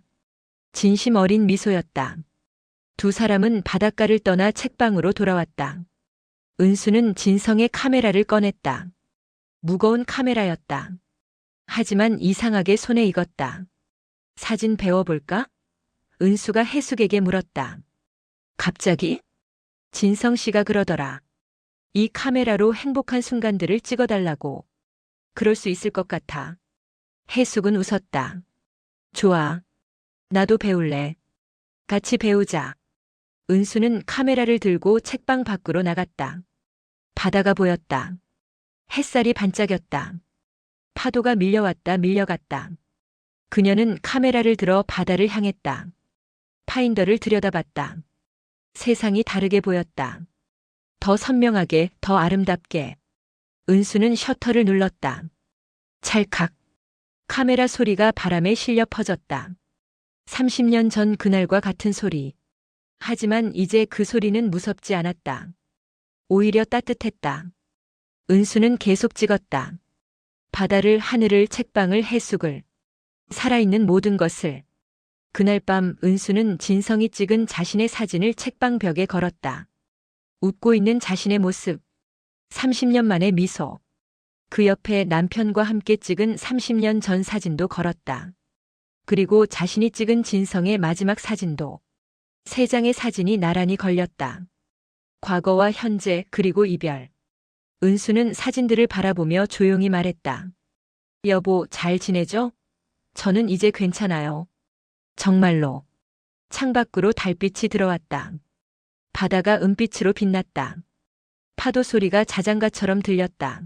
진심 어린 미소였다. 두 사람은 바닷가를 떠나 책방으로 돌아왔다. 은수는 진성의 카메라를 꺼냈다. 무거운 카메라였다. 하지만 이상하게 손에 익었다. 사진 배워볼까? 은수가 해숙에게 물었다. 갑자기? 진성 씨가 그러더라. 이 카메라로 행복한 순간들을 찍어달라고. 그럴 수 있을 것 같아. 해숙은 웃었다. 좋아. 나도 배울래. 같이 배우자. 은수는 카메라를 들고 책방 밖으로 나갔다. 바다가 보였다. 햇살이 반짝였다. 파도가 밀려왔다 밀려갔다. 그녀는 카메라를 들어 바다를 향했다. 파인더를 들여다봤다. 세상이 다르게 보였다. 더 선명하게, 더 아름답게. 은수는 셔터를 눌렀다. 찰칵. 카메라 소리가 바람에 실려 퍼졌다. 30년 전 그날과 같은 소리. 하지만 이제 그 소리는 무섭지 않았다. 오히려 따뜻했다. 은수는 계속 찍었다. 바다를, 하늘을, 책방을, 해숙을. 살아있는 모든 것을. 그날 밤 은수는 진성이 찍은 자신의 사진을 책방 벽에 걸었다. 웃고 있는 자신의 모습. 30년 만의 미소. 그 옆에 남편과 함께 찍은 30년 전 사진도 걸었다. 그리고 자신이 찍은 진성의 마지막 사진도. 세 장의 사진이 나란히 걸렸다. 과거와 현재 그리고 이별. 은수는 사진들을 바라보며 조용히 말했다. 여보, 잘 지내죠? 저는 이제 괜찮아요. 정말로. 창밖으로 달빛이 들어왔다. 바다가 은빛으로 빛났다. 파도 소리가 자장가처럼 들렸다.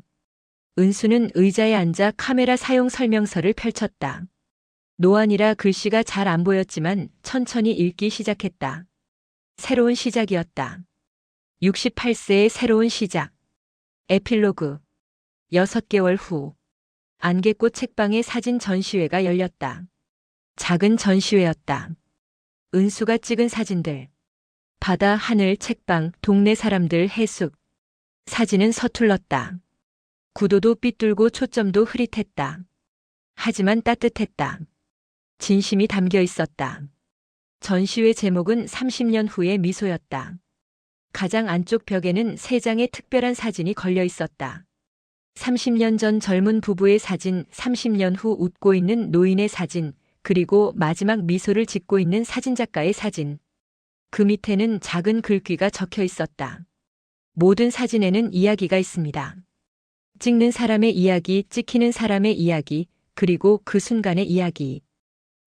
은수는 의자에 앉아 카메라 사용 설명서를 펼쳤다. 노안이라 글씨가 잘 안 보였지만 천천히 읽기 시작했다. 새로운 시작이었다. 68세의 새로운 시작. 에필로그. 6개월 후. 안개꽃 책방의 사진 전시회가 열렸다. 작은 전시회였다. 은수가 찍은 사진들. 바다, 하늘, 책방, 동네 사람들, 해숙. 사진은 서툴렀다. 구도도 삐뚤고 초점도 흐릿했다. 하지만 따뜻했다. 진심이 담겨 있었다. 전시회 제목은 30년 후의 미소였다. 가장 안쪽 벽에는 세 장의 특별한 사진이 걸려 있었다. 30년 전 젊은 부부의 사진, 30년 후 웃고 있는 노인의 사진, 그리고 마지막 미소를 짓고 있는 사진작가의 사진. 그 밑에는 작은 글귀가 적혀 있었다. 모든 사진에는 이야기가 있습니다. 찍는 사람의 이야기, 찍히는 사람의 이야기, 그리고 그 순간의 이야기.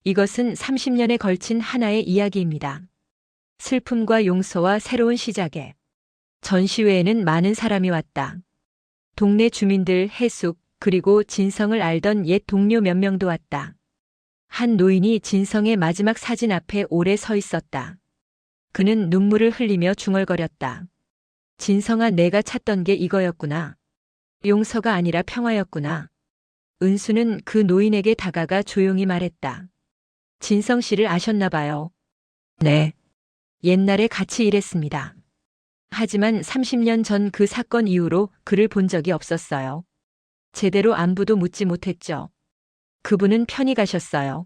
이것은 30년에 걸친 하나의 이야기입니다. 슬픔과 용서와 새로운 시작에. 전시회에는 많은 사람이 왔다. 동네 주민들, 해숙, 그리고 진성을 알던 옛 동료 몇 명도 왔다. 한 노인이 진성의 마지막 사진 앞에 오래 서 있었다. 그는 눈물을 흘리며 중얼거렸다. 진성아, 내가 찾던 게 이거였구나. 용서가 아니라 평화였구나. 은수는 그 노인에게 다가가 조용히 말했다. 진성 씨를 아셨나 봐요. 네. 옛날에 같이 일했습니다. 하지만 30년 전 그 사건 이후로 그를 본 적이 없었어요. 제대로 안부도 묻지 못했죠. 그분은 편히 가셨어요.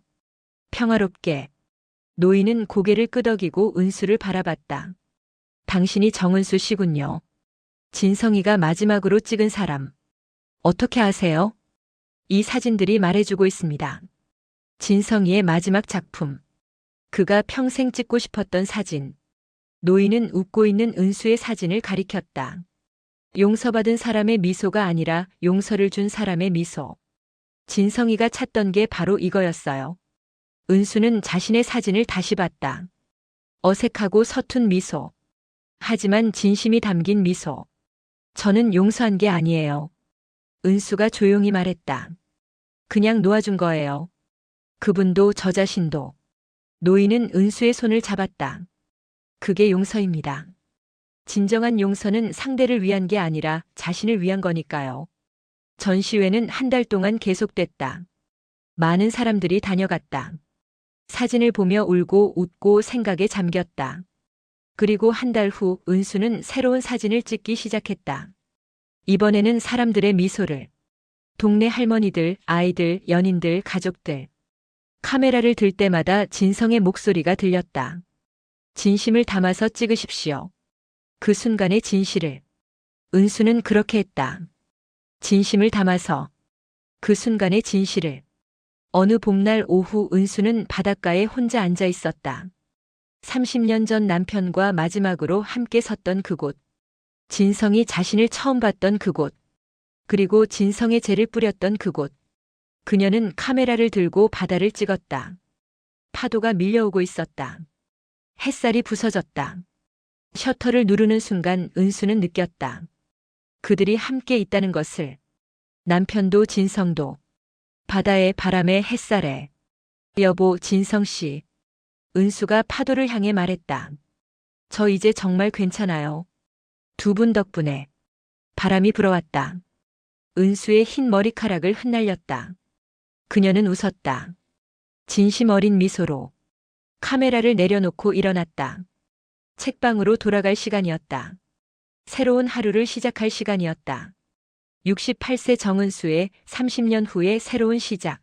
평화롭게. 노인은 고개를 끄덕이고 은수를 바라봤다. 당신이 정은수 씨군요. 진성이가 마지막으로 찍은 사람. 어떻게 아세요? 이 사진들이 말해주고 있습니다. 진성이의 마지막 작품. 그가 평생 찍고 싶었던 사진. 노인은 웃고 있는 은수의 사진을 가리켰다. 용서받은 사람의 미소가 아니라 용서를 준 사람의 미소. 진성이가 찾던 게 바로 이거였어요. 은수는 자신의 사진을 다시 봤다. 어색하고 서툰 미소. 하지만 진심이 담긴 미소. 저는 용서한 게 아니에요. 은수가 조용히 말했다. 그냥 놓아준 거예요. 그분도 저 자신도. 노인은 은수의 손을 잡았다. 그게 용서입니다. 진정한 용서는 상대를 위한 게 아니라 자신을 위한 거니까요. 전시회는 한 달 동안 계속됐다. 많은 사람들이 다녀갔다. 사진을 보며 울고 웃고 생각에 잠겼다. 그리고 한 달 후 은수는 새로운 사진을 찍기 시작했다. 이번에는 사람들의 미소를. 동네 할머니들, 아이들, 연인들, 가족들. 카메라를 들 때마다 진성의 목소리가 들렸다. 진심을 담아서 찍으십시오. 그 순간의 진실을. 은수는 그렇게 했다. 진심을 담아서. 그 순간의 진실을. 어느 봄날 오후 은수는 바닷가에 혼자 앉아 있었다. 30년 전 남편과 마지막으로 함께 섰던 그곳. 진성이 자신을 처음 봤던 그곳. 그리고 진성의 죄를 뿌렸던 그곳. 그녀는 카메라를 들고 바다를 찍었다. 파도가 밀려오고 있었다. 햇살이 부서졌다. 셔터를 누르는 순간 은수는 느꼈다. 그들이 함께 있다는 것을. 남편도 진성도. 바다에 바람에 햇살에. 여보 진성씨. 은수가 파도를 향해 말했다. 저 이제 정말 괜찮아요. 두 분 덕분에. 바람이 불어왔다. 은수의 흰 머리카락을 흩날렸다. 그녀는 웃었다. 진심 어린 미소로. 카메라를 내려놓고 일어났다. 책방으로 돌아갈 시간이었다. 새로운 하루를 시작할 시간이었다. 68세 정은수의 30년 후의 새로운 시작.